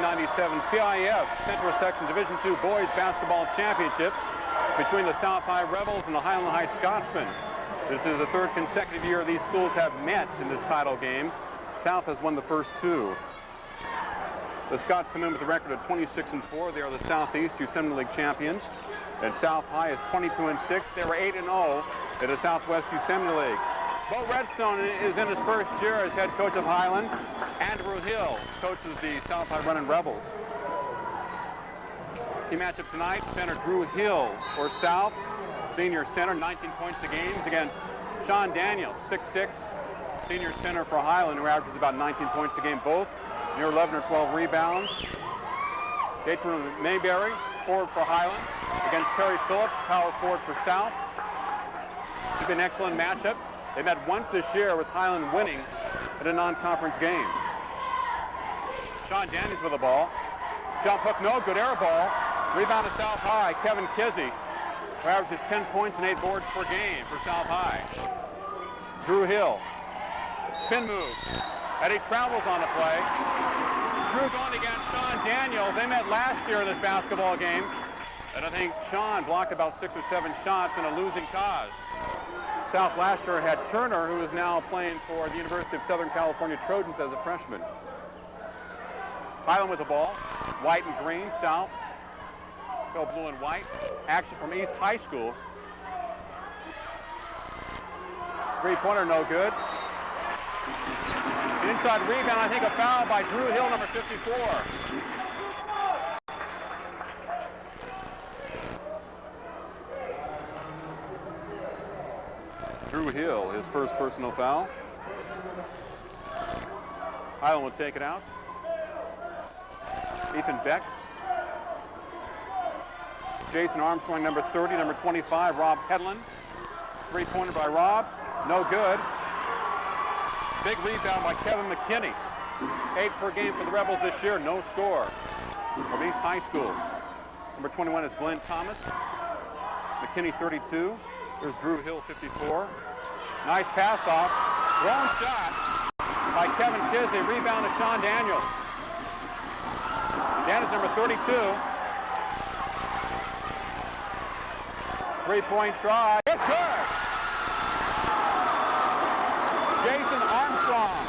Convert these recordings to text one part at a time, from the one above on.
1997 CIF Central Section Division II Boys Basketball Championship between the South High Rebels and the Highland High Scotsmen. This is the third consecutive year these schools have met in this title game. South has won the first two. The Scots come in with a record of 26-4. They are the Southeast Yosemite League champions. And South High is 22-6. They were 8-0 at the Southwest Yosemite League. Bo Redstone is in his first year as head coach of Highland. Andrew Hill coaches the South High Running Rebels. Key matchup tonight, center Drew Hill for South. Senior center, 19 points a game against Sean Daniels, 6'6", senior center for Highland, who averages about 19 points a game both, near 11 or 12 rebounds. Gatron Mayberry, forward for Highland, against Terry Phillips, power forward for South. Should be an excellent matchup. They met once this year with Highland winning at a non-conference game. Sean Daniels with the ball. Jump hook, no good, air ball. Rebound to South High, Kevin Kizzy, who averages 10 points and 8 boards per game for South High. Drew Hill, spin move. Eddie Travels on the play. Drew going against Sean Daniels. They met last year in this basketball game. And I think Sean blocked about 6 or 7 shots in a losing cause. South last year had Turner, who is now playing for the University of Southern California Trojans as a freshman. Highland with the ball. White and green, South. Go blue and white. Action from East High School. Three-pointer, no good. An inside rebound, I think a foul by Drew Hill, number 54. Drew Hill, his first personal foul. Highland will take it out. Ethan Beck. Jason Armstrong, number 30, number 25, Rob Hedlund. Three-pointer by Rob, no good. Big rebound by Kevin McKinney. 8 per game for the Rebels this year, no score. From East High School. Number 21 is Glenn Thomas. McKinney, 32. There's Drew Hill, 54. Nice pass off. Thrown shot by Kevin Kizzy. Rebound to Sean Daniels. Daniels, number 32. Three-point try. It's good. Jason Armstrong.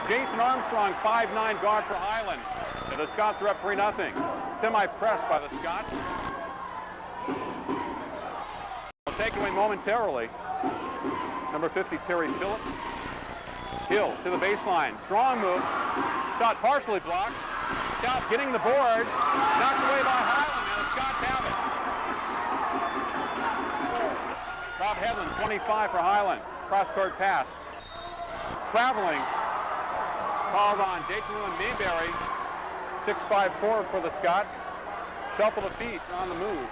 Jason Armstrong, 5'9" guard for Highland. And the Scots are up 3-0. Semi-pressed by the Scots. Will take it away momentarily. Number 50, Terry Phillips. Hill to the baseline. Strong move. Shot partially blocked. South getting the boards. Knocked away by Highland, and the Scots have it. Rob Hedlund, 25 for Highland. Cross-court pass. Traveling. Called on Dayton Mayberry. 6'5" forward for the Scots. Shuffle of feet on the move.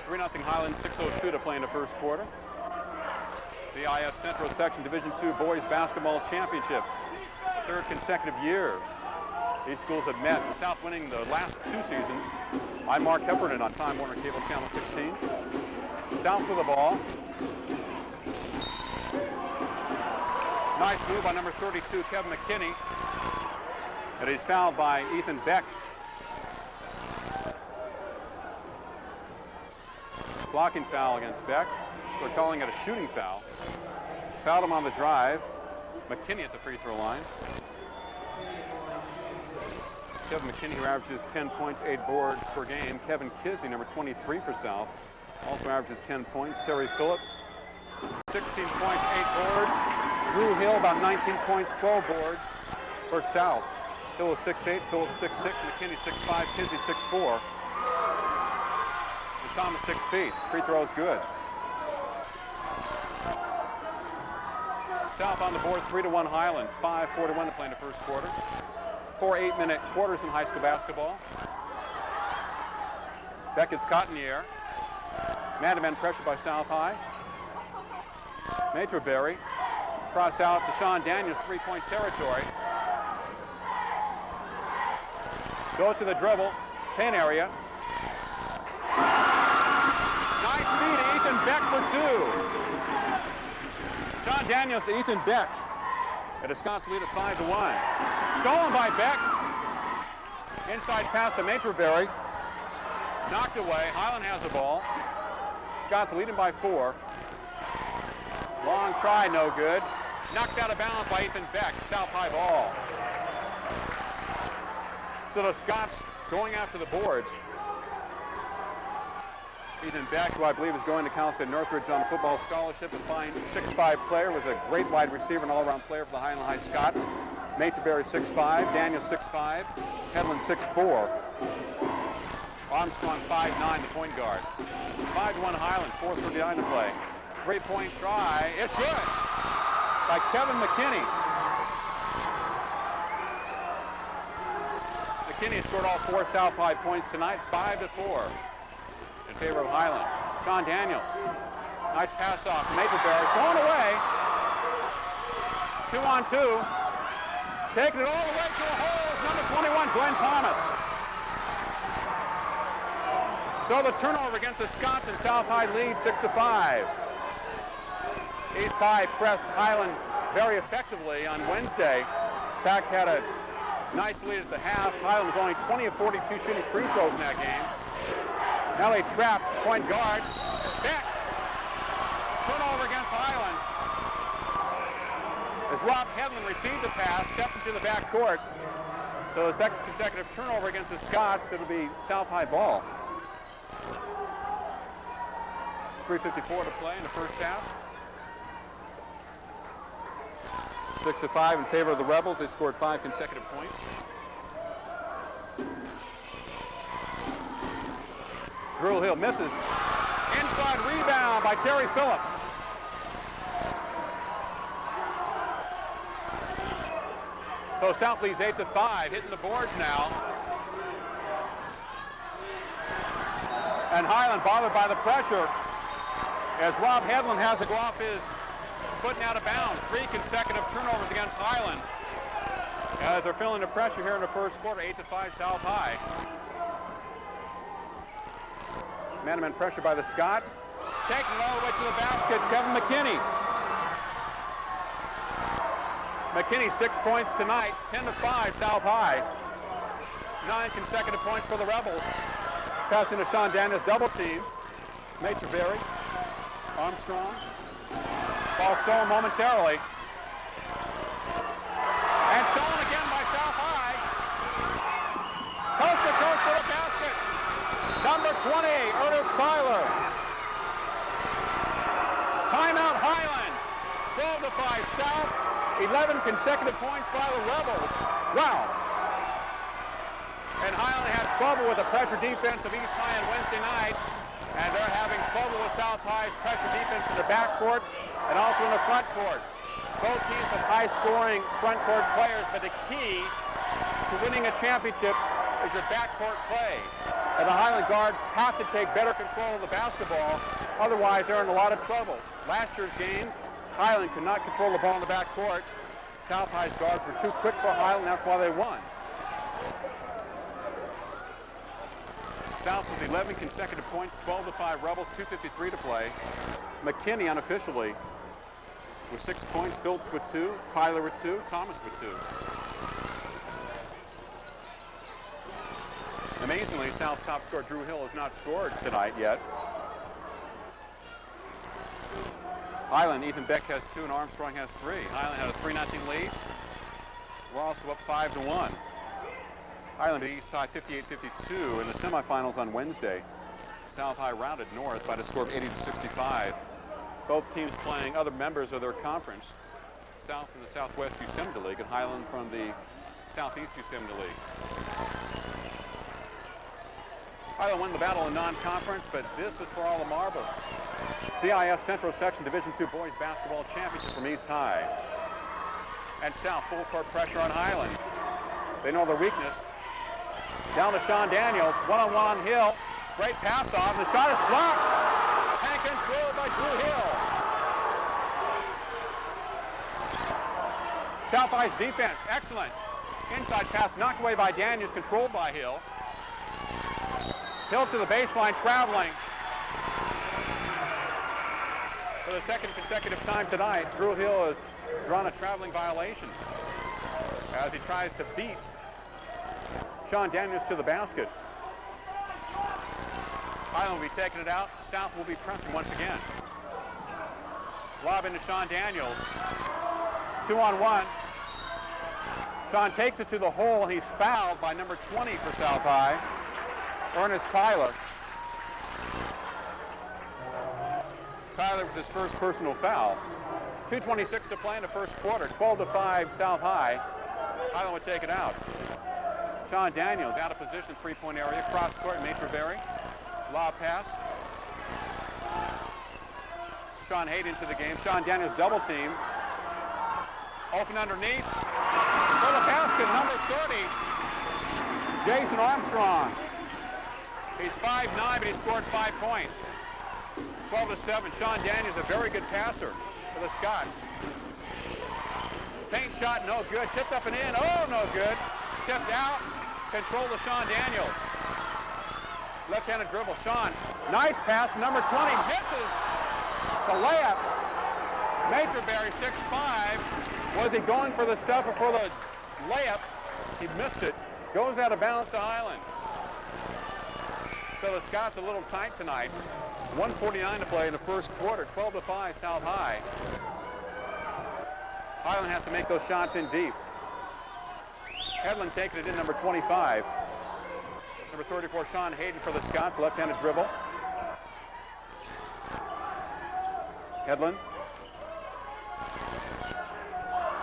3-0 Highland, 6:02 to play in the first quarter. CIF Central Section Division II Boys Basketball Championship. Third consecutive years these schools have met. The South winning the last 2 seasons. I'm Mark Heffernan on Time Warner Cable Channel 16. South with the ball. Nice move by number 32, Kevin McKinney. And he's fouled by Ethan Beck. Blocking foul against Beck. They're calling it a shooting foul. Fouled him on the drive. McKinney at the free throw line. Kevin McKinney, who averages 10 points, 8 boards per game. Kevin Kizzy, number 23 for South, also averages 10 points. Terry Phillips, 16 points, 8 boards. Drew Hill, about 19 points, 12 boards for South. Hill is 6'8", Phillips 6'6", McKinney 6'5", Kizzy 6'4". And Thomas 6 feet. Free throw is good. South on the board, 3-1 Highland, 5:41 to play in the first quarter. 4 8-minute quarters in high school basketball. Beckett's caught in the air. Man-to-man pressure by South High. Materberry. Cross out to Sean Daniels, 3-point territory. Goes to the dribble, paint area. Nice feed to Ethan Beck for 2. Sean Daniels to Ethan Beck. And the Scots lead at 5-1. Stolen by Beck. Inside pass to Materbury. Knocked away. Highland has the ball. Scots leading by 4. Long try, no good. Knocked out of bounds by Ethan Beck. South high ball. So the Scots going after the boards. Ethan Beck, who I believe is going to Cal State Northridge on a football scholarship, a fine 6'5" player, was a great wide receiver and all-around player for the Highland High Scots. Materbury 6'5", Daniel 6'5", Headland 6'4", Armstrong 5'9", the point guard. 5-1 Highland, 4:39 to play. 3-point try, it's good by Kevin McKinney. McKinney scored all 4 South High points tonight, 5-4 in favor of Highland. Sean Daniels, nice pass off, Materbury, thrown away. 2-on-2, taking it all the way to the hole is number 21, Glenn Thomas. So the turnover against the Scots, and South High leads 6-5. East High pressed Highland very effectively on Wednesday. In fact, had a nice lead at the half. Highland was only 20 of 42 shooting free throws in that game. Now they trap point guard. Beck. Turnover against Highland. As Rob Headland received the pass, stepped into the back court. So the second consecutive turnover against the Scots, it'll be South High ball. 3:54 to play in the first half. 6-5 in favor of the Rebels. They scored 5 consecutive points. Drew Hill misses. Inside rebound by Terry Phillips. So South leads 8-5, hitting the boards now. And Highland bothered by the pressure as Rob Headland has to go off his foot and out of bounds. 3 consecutive turnovers against Highland as they're feeling the pressure here in the first quarter. 8-5 South High. Man-to-man pressure by the Scots. Taking it all the way to the basket, Kevin McKinney. McKinney 6 points tonight, 10-5 South High. 9 consecutive points for the Rebels. Passing to Sean Daniels, double team. Materbury, Armstrong. Ball stolen momentarily. And stolen again by South High. Coast to coast for the basket. Number 20, Ernest Tyler. Timeout Highland. 12-5 South. 11 consecutive points by the Rebels. Wow. And Highland had trouble with the pressure defense of East High on Wednesday night. And they're having trouble with South High's pressure defense in the backcourt and also in the front court. Both teams have high-scoring front court players, but the key to winning a championship is your backcourt play. And the Highland guards have to take better control of the basketball, otherwise they're in a lot of trouble. Last year's game, Highland could not control the ball in the backcourt. South High's guards were too quick for Highland, that's why they won. South with 11 consecutive points, 12-5 Rebels, 2:53 to play. McKinney unofficially with 6 points, Phillips with 2, Tyler with 2, Thomas with 2. Amazingly, South's top scorer, Drew Hill, has not scored tonight yet. Highland, Ethan Beck has 2 and Armstrong has 3. Highland had a 3-0 lead. We're also up 5-1. Highland beat East High 58-52 in the semifinals on Wednesday. South High rounded north by the score of 80-65. Both teams playing other members of their conference. South from the Southwest Yosemite League and Highland from the Southeast Yosemite League. Highland won the battle in non-conference, but this is for all the marbles. CIF Central Section Division II Boys Basketball Championship from East High. And South full court pressure on Highland. They know their weakness. Down to Sean Daniels, one-on-one on Hill. Great pass off, and the shot is blocked. And controlled by Drew Hill. South High's defense, excellent. Inside pass knocked away by Daniels, controlled by Hill. Hill to the baseline, traveling. For the second consecutive time tonight, Drew Hill has drawn a traveling violation as he tries to beat Sean Daniels to the basket. Highland will be taking it out. South will be pressing once again. Lob into Sean Daniels. 2-on-1. Sean takes it to the hole, and he's fouled by number 20 for South High, Ernest Tyler. Tyler with his first personal foul. 2:26 to play in the first quarter. 12-5 South High. Highland would take it out. Sean Daniels out of position, three-point area, cross court, Maitre Berry. Lob pass. Sean Hayden to the game. Sean Daniels double team. Open underneath. For the basket, number 30, Jason Armstrong. He's 5'9", but he scored 5 points. 12-7. Sean Daniels, a very good passer for the Scots. Paint shot, no good. Tipped up and in. Oh, no good. Tipped out. Control to Sean Daniels. Left-handed dribble. Sean, nice pass. Number 20 misses the layup. Maitre Berry, 6'5". Was he going for the stuff or for the layup? He missed it. Goes out of bounds to Highland. So the Scots a little tight tonight. 1:49 to play in the first quarter. 12-5 South High. Highland has to make those shots in deep. Headland taking it in, number 25. Number 34, Sean Hayden for the Scots, left-handed dribble. Headland.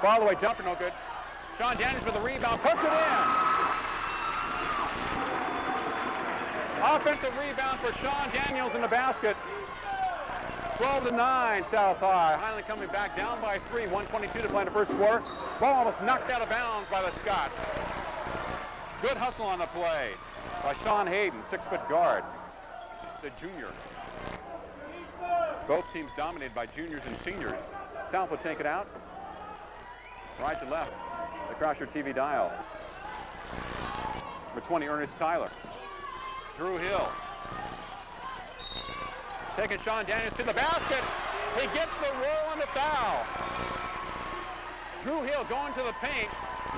Follow-away jumper, no good. Sean Daniels with the rebound, puts it in. Offensive rebound for Sean Daniels in the basket. 12-9 South High. Highland coming back down by 3, 1:22 to play in the first quarter. Ball almost knocked out of bounds by the Scots. Good hustle on the play by Sean Hayden, 6-foot guard, the junior. Both teams dominated by juniors and seniors. South will take it out. Right to left across your TV dial. Number 20, Ernest Tyler. Drew Hill. Taking Sean Daniels to the basket. He gets the roll on the foul. Drew Hill going to the paint.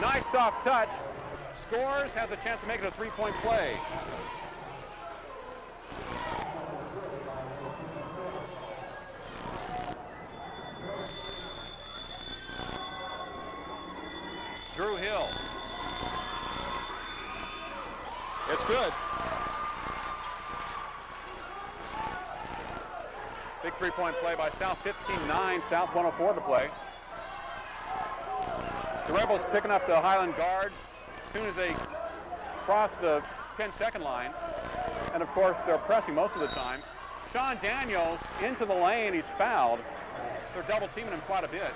Nice soft touch. Scores, has a chance to make it a three-point play. Drew Hill. It's good. Big three-point play by South, 15-9, South 104 to play. The Rebels picking up the Highland guards as soon as they cross the 10-second line. And of course, they're pressing most of the time. Sean Daniels into the lane, he's fouled. They're double teaming him quite a bit.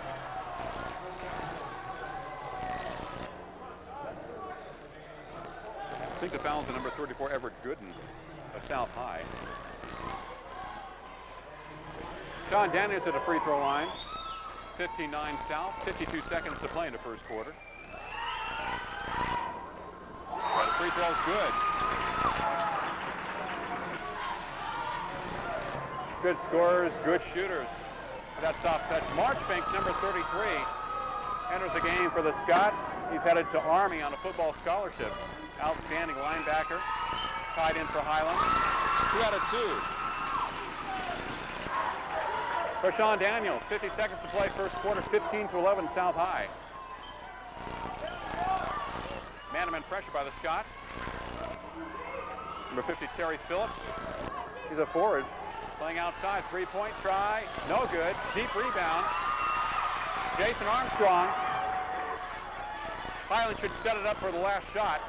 I think the foul's the number 34, Everett Gooden of South High. Sean Daniels at the free throw line. 15-9 South, 52 seconds to play in the first quarter. The free throw's good. Good scorers, good shooters. That soft touch. Marchbanks, number 33, enters the game for the Scots. He's headed to Army on a football scholarship. Outstanding linebacker, tied in for Highland. 2 out of 2. For Sean Daniels, 50 seconds to play first quarter, 15-11 South High. Man-to-man pressure by the Scots. Number 50, Terry Phillips. He's a forward. Playing outside, three-point try, no good. Deep rebound. Jason Armstrong. Highland should set it up for the last shot.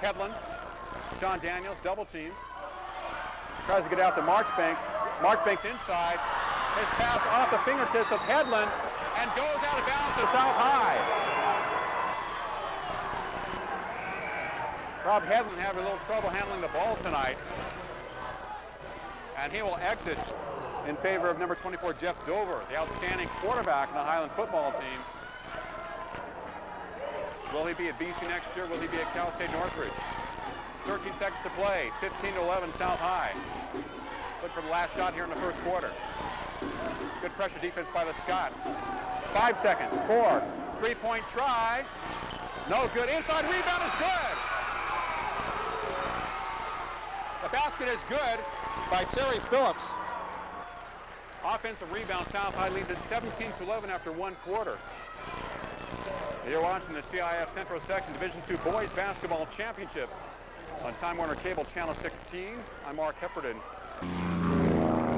Headland, Sean Daniels, double team. Tries to get out to Marchbanks. Marchbanks inside. His pass off the fingertips of Headland and goes out of bounds to South High. Rob Headland having a little trouble handling the ball tonight. And he will exit in favor of number 24, Jeff Dover, the outstanding quarterback in the Highland football team. Will he be at BC next year? Will he be at Cal State Northridge? 13 seconds to play, 15-11 South High. Look for the last shot here in the first quarter. Good pressure defense by the Scots. 5 seconds. 4. Three-point try. No good. Inside rebound is good. The basket is good by Terry Phillips. Offensive rebound. South High leads at 17-11 after 1 quarter. You're watching the CIF Central Section Division II Boys Basketball Championship on Time Warner Cable Channel 16. I'm Mark Heffernan.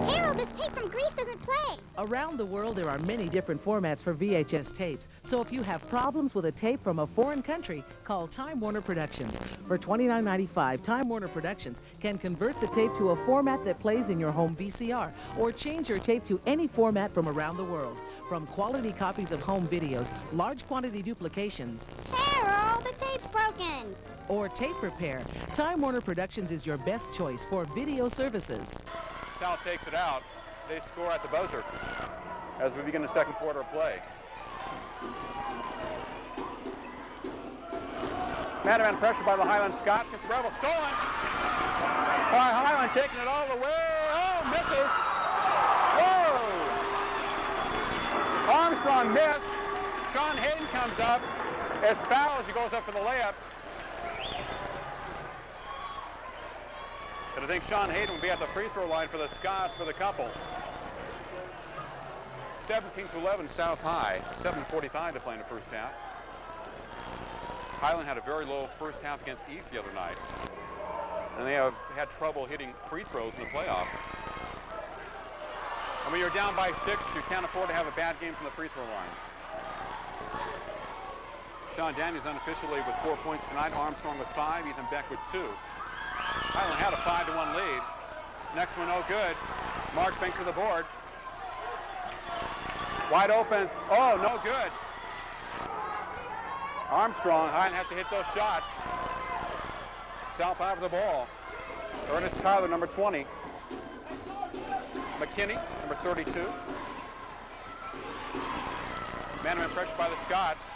Harold, this tape from Greece doesn't play. Around the world, there are many different formats for VHS tapes. So if you have problems with a tape from a foreign country, call Time Warner Productions. For $29.95, Time Warner Productions can convert the tape to a format that plays in your home VCR, or change your tape to any format from around the world. From quality copies of home videos, large quantity duplications, Harold, the tape's broken. or tape repair, Time Warner Productions is your best choice for video services. South takes it out. They score at the buzzer as we begin the second quarter of play. Man-to-man pressure by the Highland Scots. It's Rebel stolen. By Highland taking it all the way. Oh, misses. Whoa! Armstrong missed. Sean Hayden comes up as foul as he goes up for the layup. And I think Sean Hayden will be at the free throw line for the Scots for the couple. 17-11 South High. 7:45 to play in the first half. Highland had a very low first half against East the other night. And they have had trouble hitting free throws in the playoffs. And when you're down by 6, you can't afford to have a bad game from the free throw line. Sean Daniels unofficially with 4 points tonight. Armstrong with 5. Ethan Beck with 2. Highland had a 5-1 lead. Next one, no good. Marchbank to the board. Wide open. Oh, no good. Armstrong, Highland has to hit those shots. South High with the ball. Ernest Tyler, number 20. McKinney, number 32. Man-to-man pressure by the Scots.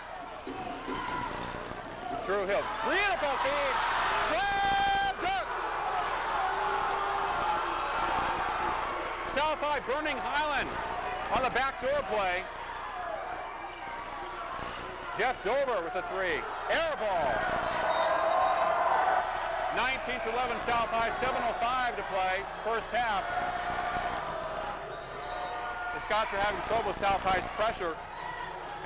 Drew Hill, beautiful feed. Slam dunk. South High burning Highland on the backdoor play. Jeff Dover with a 3. Air ball. 19-11 South High, 7:05 to play, first half. The Scots are having trouble with South High's pressure,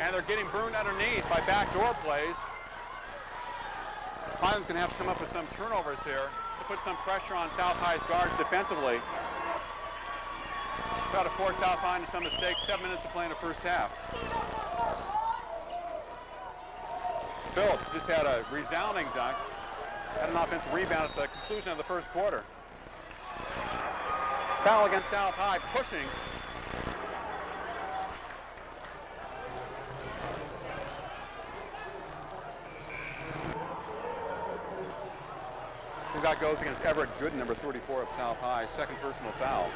and they're getting burned underneath by backdoor plays. Highland's going to have to come up with some turnovers here to put some pressure on South High's guards defensively. Try to force South High into some mistakes. 7 minutes to play in the first half. Phillips just had a resounding dunk. Had an offensive rebound at the conclusion of the first quarter. Foul against South High, pushing. Who that goes against Everett Gooden, number 34 of South High. Second personal foul.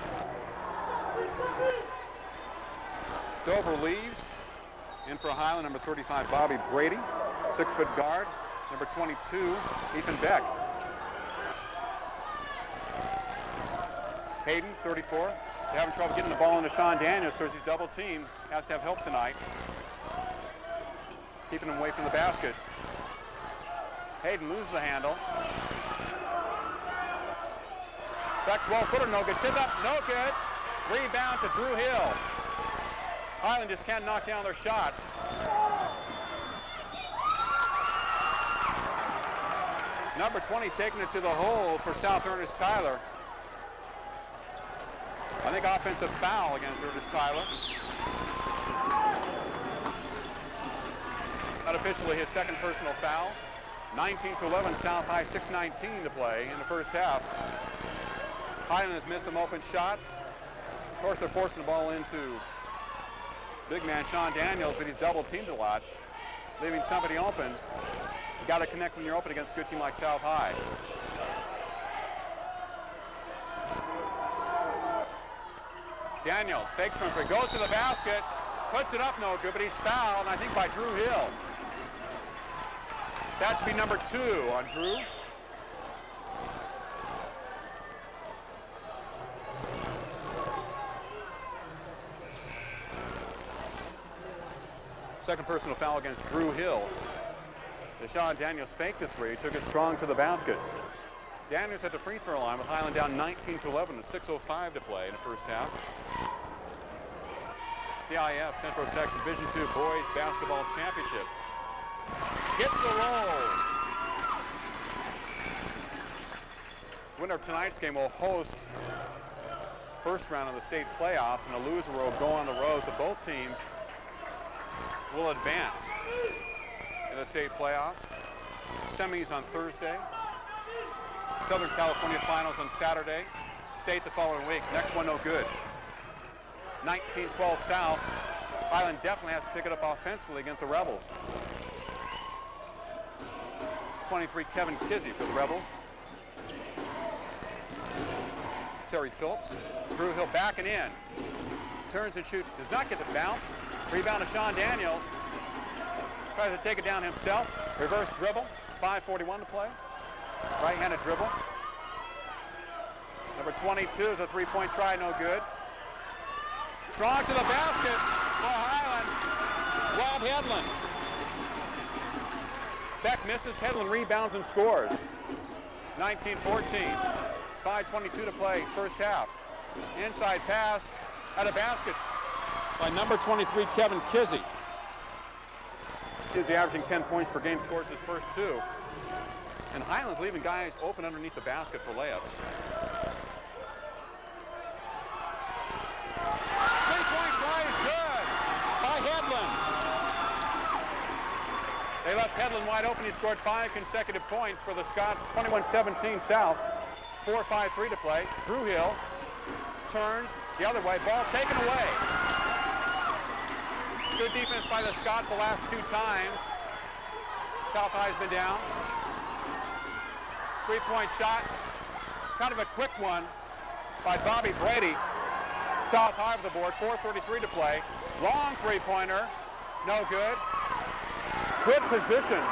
Dover leaves. In for Highland, number 35, Bobby Brady. 6-foot guard. Number 22, Ethan Beck. Hayden, 34. They're having trouble getting the ball into Sean Daniels because he's double teamed. Has to have help tonight. Keeping him away from the basket. Hayden loses the handle. Back 12-footer, no good. Tip up, no good. Rebound to Drew Hill. Highland just can't knock down their shots. Number 20 taking it to the hole for South Ernest Tyler. I think offensive foul against Ernest Tyler. Unofficially his second personal foul. 19-11 South High, 6:19 to play in the first half. Highland has missed some open shots. Of course, they're forcing the ball into big man Sean Daniels, but he's double teamed a lot, leaving somebody open. You got to connect when you're open against a good team like South High. Daniels fakes from free, goes to the basket, puts it up, no good, but he's fouled, and I think by Drew Hill. That should be number 2 on Drew. Second personal foul against Drew Hill. Sean Daniels faked a three, took it strong to the basket. Daniels at the free throw line with Highland down 19-11 with 6:05 to play in the first half. CIF Central Section Division II Boys Basketball Championship. Gets the roll. Winner of tonight's game will host first round of the state playoffs, and the loser will go on the road, so both teams will advance in the state playoffs. Semis on Thursday. Southern California Finals on Saturday. State the following week. Next one no good. 19-12 South. Highland definitely has to pick it up offensively against the Rebels. 23 Kevin Kizzy for the Rebels. Terry Phillips. Drew Hill backing in. Turns and shoots. Does not get the bounce. Rebound to Sean Daniels. Tries to take it down himself. Reverse dribble. 5:41 to play. Right-handed dribble. Number 22 is a three-point try, no good. Strong to the basket for Highland. Rob Headland. Beck misses. Headland rebounds and scores. 19-14. 5:22 to play, first half. Inside pass at a basket by number 23, Kevin Kizzy. Kizzy averaging 10 points per game, scores his first two. And Highland's leaving guys open underneath the basket for layups. Three-point try is good by Headland. They left Headland wide open. He scored 5 consecutive points for the Scots. 21-17 South. 4:53 to play. Drew Hill turns the other way. Ball taken away. Good defense by the Scots the last 2 times. South High's been down. Three-point shot. Kind of a quick one by Bobby Brady. South High of the board. 4:33 to play. Long three-pointer. No good. Good position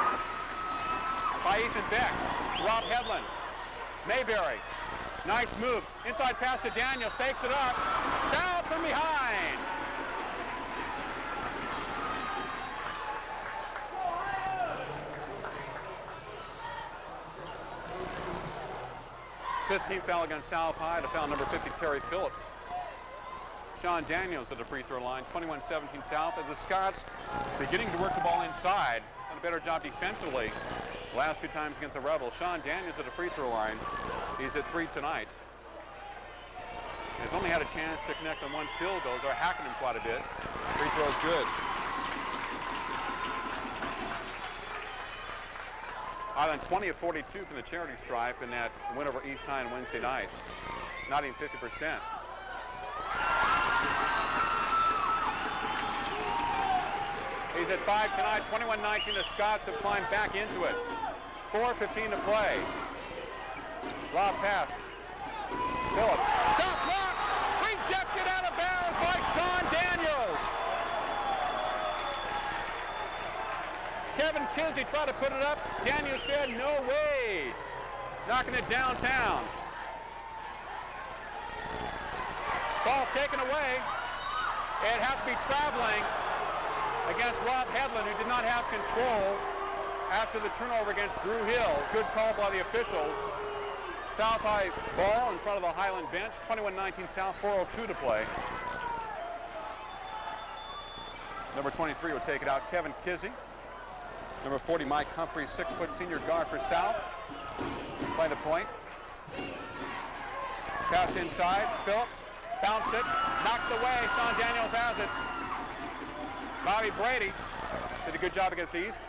by Ethan Beck. Rob Headland. Mayberry, nice move. Inside pass to Daniels, fakes it up. Down from behind. Fifteenth foul against South High, to foul number 50, Terry Phillips. Sean Daniels at the free throw line, 21-17 South, as the Scots beginning to work the ball inside. Done a better job defensively last 2 times against the Rebels. Sean Daniels at the free throw line. He's at 3 tonight. He's only had a chance to connect on 1 field goal. They're hacking him quite a bit. Free throw's good. Highland 20 of 42 from the charity stripe in that win over East High on Wednesday night. Not even 50%. He's at 5 tonight, 21-19. The Scots have climbed back into it. 4:15 to play. Lob pass. Phillips. Shot block! Rejected out of bounds by Sean Daniels. Kevin Kizzy tried to put it up. Daniels said, no way. Knocking it downtown. Ball taken away. It has to be traveling against Rob Headland, who did not have control after the turnover against Drew Hill. Good call by the officials. South High ball in front of the Highland bench. 21-19 South, 4:02 to play. Number 23 will take it out, Kevin Kizzy. Number 40, Mike Humphrey, 6-foot senior guard for South. Play the point. Pass inside, Phillips. Bounce it, knocked away. Sean Daniels has it. Bobby Brady did a good job against East.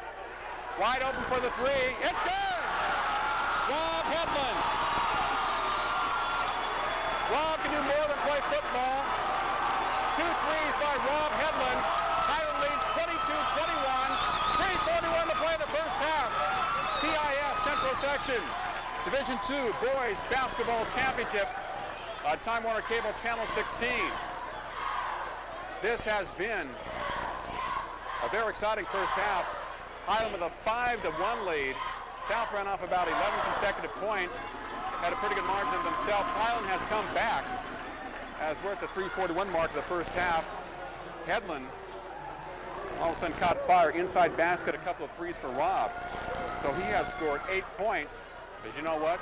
Wide open for the three. It's good! Rob Headland. Rob can do more than play football. 2 threes by Rob Headland. Highland leads 22-21. 3:41 to play the first half. CIF Central Section Division II Boys Basketball Championship. Time Warner Cable Channel 16. This has been a very exciting first half. Highland with a 5-1 lead. South ran off about 11 consecutive points. Had a pretty good margin themselves. Highland has come back as we're at the 3:41 mark of the first half. Headland all of a sudden caught fire inside basket, a couple of threes for Rob. So he has scored 8 points. But you know what?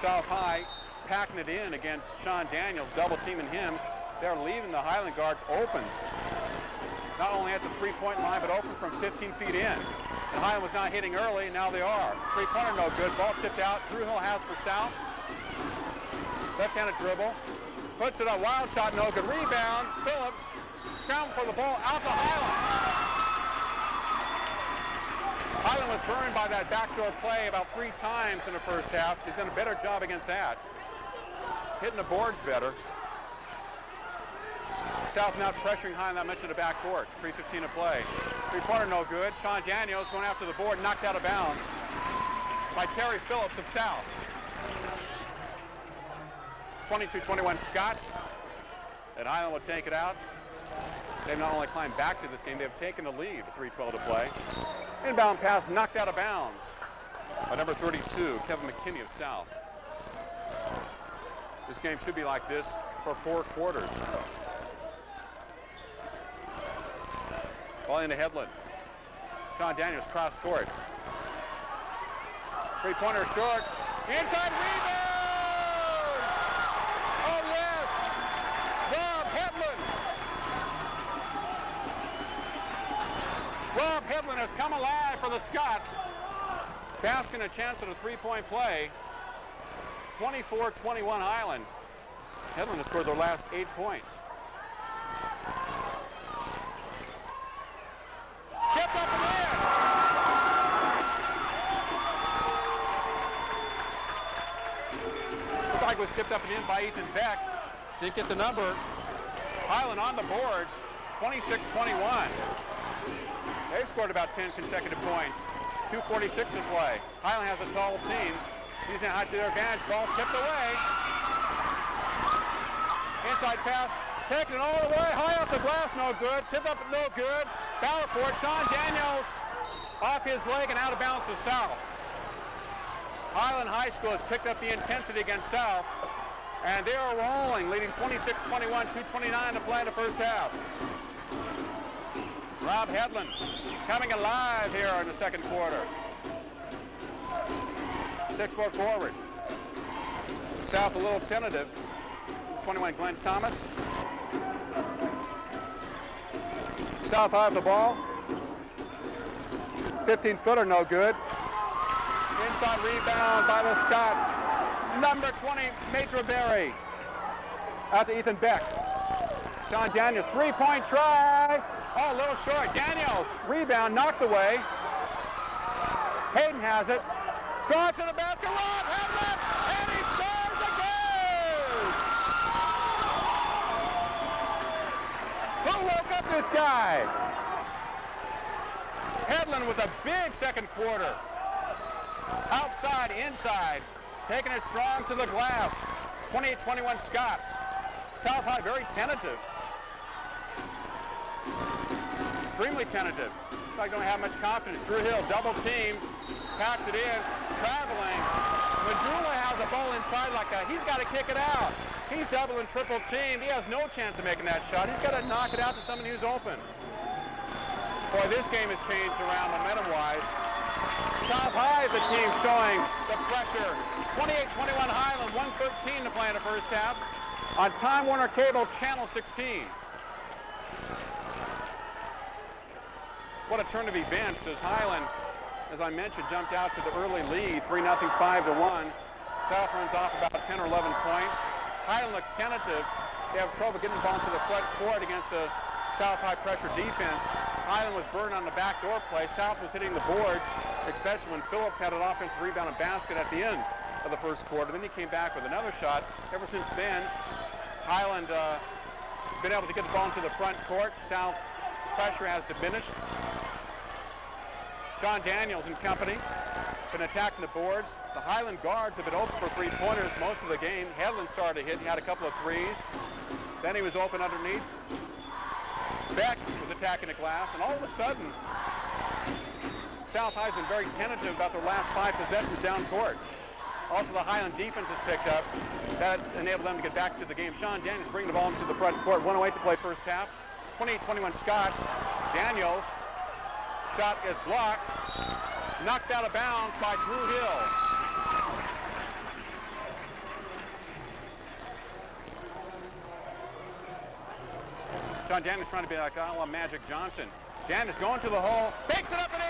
South High packing it in against Sean Daniels, double teaming him. They're leaving the Highland guards open. Not only at the three-point line, but open from 15 feet in. And Highland was not hitting early, and now they are. Three-pointer no good. Ball tipped out. Drew Hill has for South. Left-handed dribble. Puts it up. Wild shot, no good. Rebound. Phillips. Scramble for the ball. Out to Highland. Highland was burned by that backdoor play about 3 times in the first half. He's done a better job against that. Hitting the boards better. South not pressuring Highland that much in the backcourt. 3:15 to play. Three-pointer no good. Sean Daniels going after the board, knocked out of bounds by Terry Phillips of South. 22-21 Scots. And Highland will take it out. They've not only climbed back to this game, they have taken the lead with 3:12 to play. Inbound pass knocked out of bounds by number 32, Kevin McKinney of South. This game should be like this for 4 quarters. Ball into Headland. Sean Daniels cross court. Three-pointer short. Inside rebound! Oh yes! Rob Headland. Rob Headland has come alive for the Scots. Basking a chance at a three-point play. 24-21 Highland. Headland has scored their last 8 points. Tipped up and in. Looked like it was tipped up and in by Ethan Beck. Didn't get the number. Highland on the boards, 26-21. They've scored about 10 consecutive points. 2:46 to play. Highland has a tall team. Using it to their advantage. Ball tipped away. Inside pass. Taking it all the way. High off the glass. No good. Tip up. No good. Battle for it. Sean Daniels off his leg and out of bounds to South. Highland High School has picked up the intensity against South. And they are rolling, leading 26-21, 2:29 to play in the first half. Rob Headland coming alive here in the second quarter. 6-foot forward. South a little tentative. 21 Glenn Thomas. South High of the ball. 15-footer no good. Inside rebound by the Scots. Number 20, Maitre Berry. Out to Ethan Beck. Sean Daniels, three-point try. Oh, a little short. Daniels, rebound, knocked away. Hayden has it. Draw it to the basket. Rob Headland, and he scores again! Who woke up this guy? Headland with a big second quarter. Outside, inside. Taking it strong to the glass. 28-21 Scots. South High very tentative. Extremely tentative. Like don't have much confidence. Drew Hill double team, packs it in, traveling. When Drew has a ball inside like that, he's got to kick it out. He's double and triple teamed. He has no chance of making that shot. He's got to knock it out to someone who's open. Boy, this game has changed around momentum-wise. South High, the team showing the pressure. 28-21 Highland, 1:13 to play in the first half on Time Warner Cable, Channel 16. What a turn of events as Highland, as I mentioned, jumped out to the early lead, 3-0, 5-1. South runs off about 10 or 11 points. Highland looks tentative. They have trouble getting the ball to the front court against the South High pressure defense. Highland was burned on the backdoor play. South was hitting the boards, especially when Phillips had an offensive rebound and basket at the end of the first quarter. Then he came back with another shot. Ever since then, Highland has been able to get the ball into the front court. South pressure has diminished. Sean Daniels and company been attacking the boards. The Highland guards have been open for three-pointers most of the game. Headland started to hit. He had a couple of threes. Then he was open underneath. Beck was attacking the glass, and all of a sudden, South High's been very tentative about their last 5 possessions down court. Also, the Highland defense has picked up. That enabled them to get back to the game. Sean Daniels bringing the ball into the front court. 1:08 to play first half. 28-21 Scots. Daniels Shot is blocked. Knocked out of bounds by Drew Hill. John Daniels trying to be like Magic Johnson. Daniels going to the hole, bakes it up and in.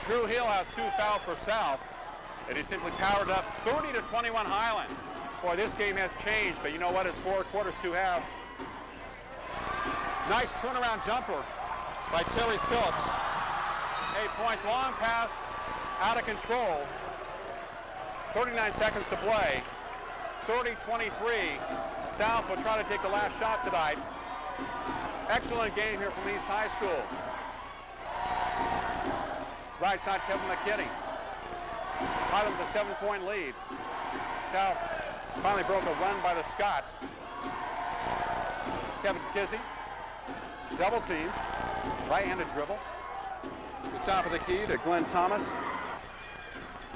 Drew Hill has 2 fouls for South, and he simply powered up 30-21 Highland. Boy, this game has changed, but you know what? It's 4 quarters, 2 halves. Nice turnaround jumper by Terry Phillips. 8 points, long pass, out of control. 39 seconds to play. 30-23. South will try to take the last shot tonight. Excellent game here from East High School. Right side, Kevin McKinney. Highland with a 7-point lead. South finally broke a run by the Scots. Kevin Kizzy, double team, right-handed dribble. The top of the key to Glenn Thomas.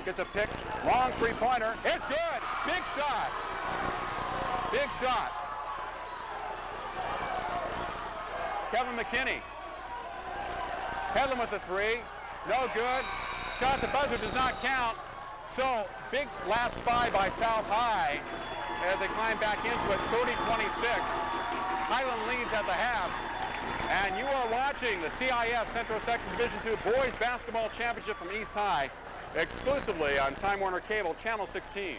Gets a pick, long 3-pointer. It's good, big shot. Big shot. Kevin McKinney. Headland with the 3, no good. Shot at the buzzer does not count. So big last 5 by South High as they climb back into it, 30-26. Highland leads at the half. And you are watching the CIF Central Section Division II Boys Basketball Championship from East High exclusively on Time Warner Cable, Channel 16.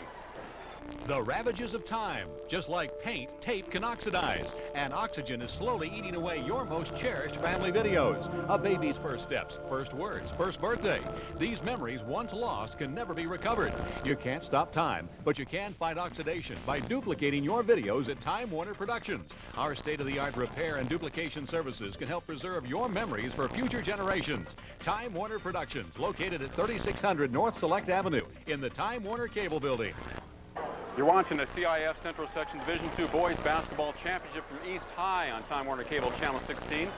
The ravages of time. Just like paint, tape can oxidize, and oxygen is slowly eating away your most cherished family videos. A baby's first steps, first words, first birthday. These memories, once lost, can never be recovered. You can't stop time, but you can fight oxidation by duplicating your videos at Time Warner Productions. Our state-of-the-art repair and duplication services can help preserve your memories for future generations. Time Warner Productions, located at 3600 North Select Avenue in the Time Warner Cable Building. You're watching the CIF Central Section Division II Boys Basketball Championship from East High on Time Warner Cable, Channel 16.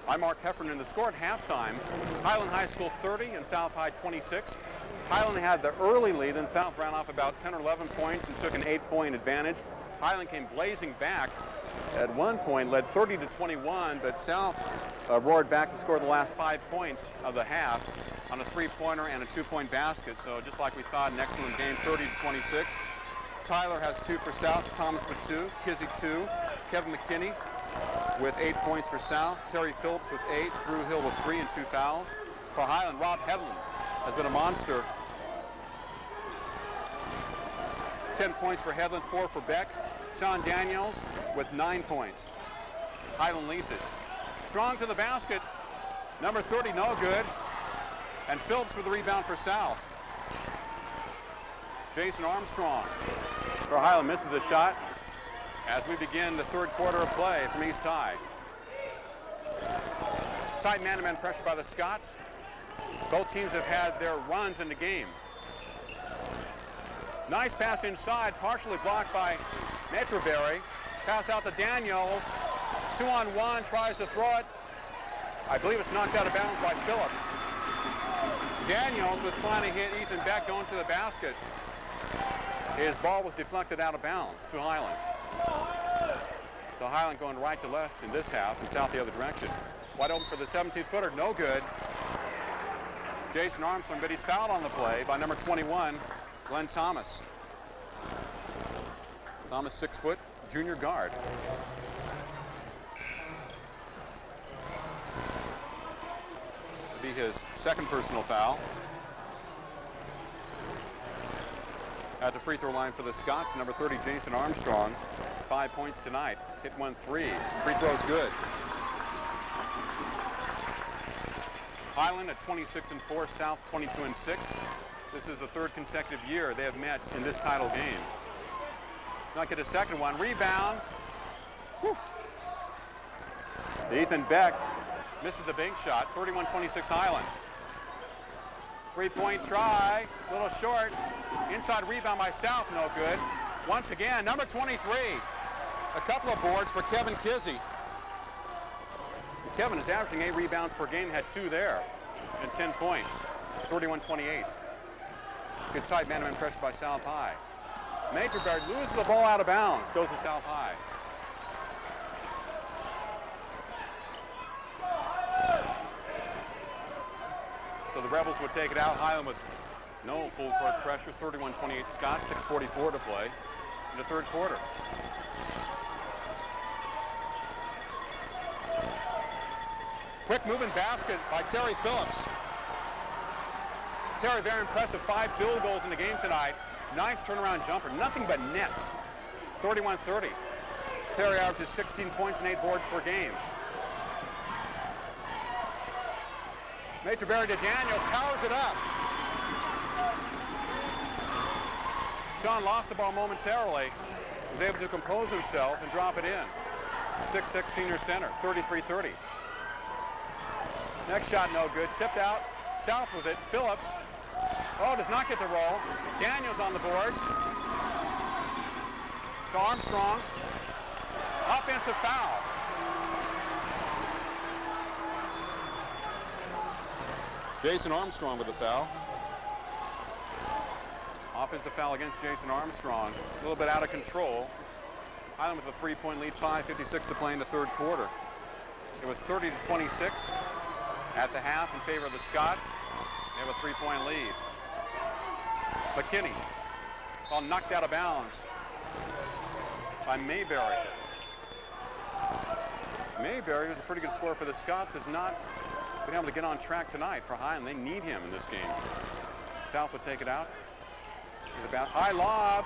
I'm Mark Heffernan. The score at halftime, Highland High School 30 and South High 26. Highland had the early lead, and South ran off about 10 or 11 points and took an 8-point advantage. Highland came blazing back at one point, led 30-21, but South roared back to score the last 5 points of the half on a 3-pointer and a 2-point basket. So just like we thought, an excellent game, 30-26. Tyler has 2 for South, Thomas with 2, Kizzy 2, Kevin McKinney with 8 points for South, Terry Phillips with 8, Drew Hill with 3 and 2 fouls. For Highland, Rob Headland has been a monster. 10 points for Headland, 4 for Beck. Sean Daniels with 9 points. Highland leads it. Strong to the basket, number 30, no good. And Phillips with the rebound for South. Jason Armstrong for Highland misses the shot as we begin the 3rd quarter of play from East High. Tight man-to-man pressure by the Scots. Both teams have had their runs in the game. Nice pass inside, partially blocked by Metroberry. Pass out to Daniels. 2-on-1, tries to throw it. I believe it's knocked out of bounds by Phillips. Daniels was trying to hit Ethan Beck going to the basket. His ball was deflected out of bounds to Highland. So Highland going right to left in this half and South the other direction. Wide open for the 17-footer, no good. Jason Armstrong, but he's fouled on the play by number 21, Glenn Thomas. Thomas, 6 foot, junior guard. It'll be his 2nd personal foul. At the free throw line for the Scots, number 30, Jason Armstrong. 5 points tonight. Hit 1 3. Free throw's good. Highland at 26-4, South 22-6. This is the 3rd consecutive year they have met in this title game. Not get a second one. Rebound. Whew. Ethan Beck misses the bank shot. 31-26 Highland. 3-point try, a little short. Inside rebound by South, no good. Once again, number 23. A couple of boards for Kevin Kizzy. Kevin is averaging 8 rebounds per game, had 2 there, and 10 points, 31-28. Good tight man-to-man pressure by South High. Major Guard loses the ball out of bounds, goes to South High. So the Rebels would take it out. Highland with no full court pressure. 31-28 Scott, 6:44 to play in the third quarter. Quick moving basket by Terry Phillips. Terry, very impressive. 5 field goals in the game tonight. Nice turnaround jumper. Nothing but nets. 31-30. Terry averages 16 points and 8 boards per game. Major Barry to Daniels, powers it up. Sean lost the ball momentarily. Was able to compose himself and drop it in. 6'6" senior center, 33-30. Next shot no good, tipped out. South with it, Phillips. Oh, does not get the roll. Daniels on the boards. To Armstrong. Offensive foul. Jason Armstrong with the foul. Offensive foul against Jason Armstrong. A little bit out of control. Highland with a 3-point lead, 5:56 to play in the third quarter. It was 30-26 at the half in favor of the Scots. They have a 3-point lead. McKinney, ball knocked out of bounds by Mayberry. Mayberry, who's a pretty good scorer for the Scots, has not been able to get on track tonight for Highland. They need him in this game. South would take it out. About high lob.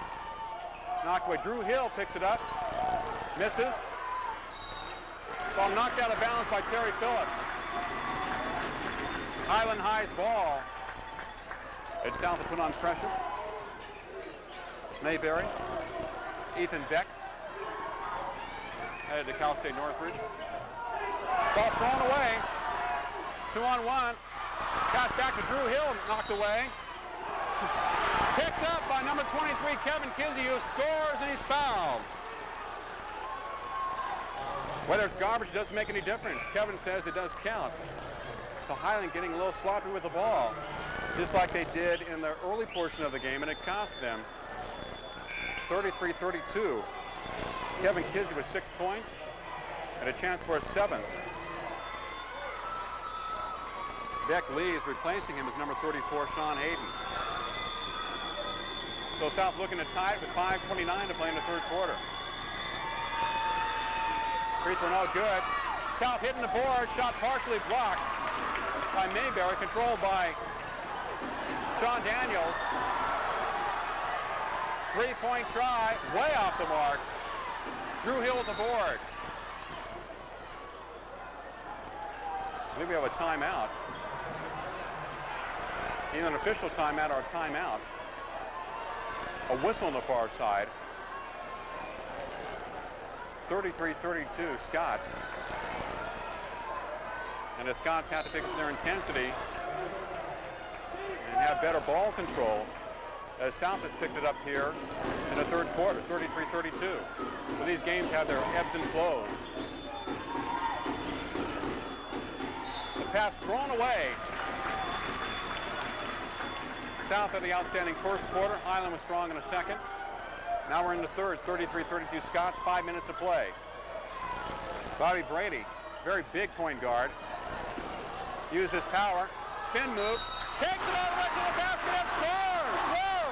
Knocked away. Drew Hill picks it up. Misses. Ball knocked out of bounds by Terry Phillips. Highland High's ball. And South will put on pressure. Mayberry. Ethan Beck. Headed to Cal State Northridge. Ball thrown away. 2-on-1. Pass back to Drew Hill. Knocked away. Picked up by number 23, Kevin Kizzy, who scores, and he's fouled. Whether it's garbage, it doesn't make any difference. Kevin says it does count. So Highland getting a little sloppy with the ball, just like they did in the early portion of the game, and it cost them 33-32. Kevin Kizzy with 6 points and a chance for a 7th. Beck Lee is replacing him as number 34, Sean Hayden. So South looking to tie it with 5:29 to play in the third quarter. Free throw no good. South hitting the board, shot partially blocked by Mayberry, controlled by Sean Daniels. 3-point try, way off the mark. Drew Hill at the board. I believe we have a timeout. Either an official timeout or a timeout. A whistle on the far side. 33-32 Scots. And the Scots have to pick up their intensity and have better ball control as South has picked it up here in the third quarter, 33-32. So these games have their ebbs and flows. The pass thrown away. South had the outstanding first quarter. Highland was strong in the second. Now we're in the third, 33-32 Scots, 5 minutes to play. Bobby Brady, very big point guard. Uses his power, spin move, takes it all the way to the basket and scores! Whoa!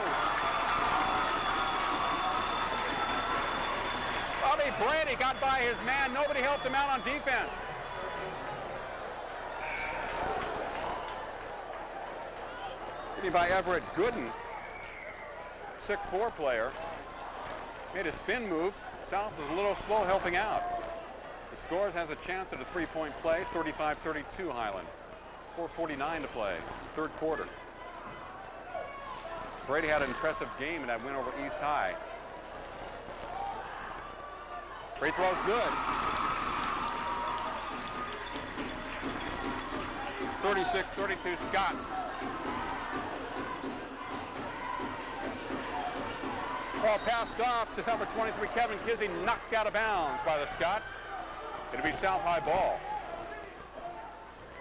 Bobby Brady got by his man. Nobody helped him out on defense. By Everett Gooden, 6'4" player, made a spin move. South was a little slow helping out. The Scores has a chance at a 3-point play, 35-32 Highland. 4:49 to play, third quarter. Brady had an impressive game in that win over East High. Free throw's good. 36-32 Scots. Ball passed off to number 23, Kevin Kizzy, knocked out of bounds by the Scots. It'll be South High ball.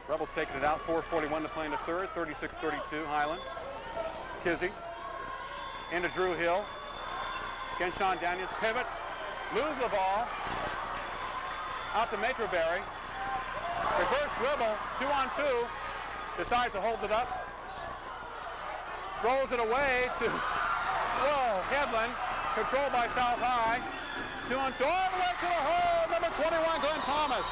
Rebels taking it out, 4:41 to play in the third, 36-32 Highland. Kizzy into Drew Hill. Again, Sean Daniels pivots, loses the ball. Out to Mayberry. Reverse dribble, 2-on-2. decides to hold it up. Throws it away to, Highland. Controlled by South High. 2-on-2 all the way to the hole. Number 21, Glenn Thomas.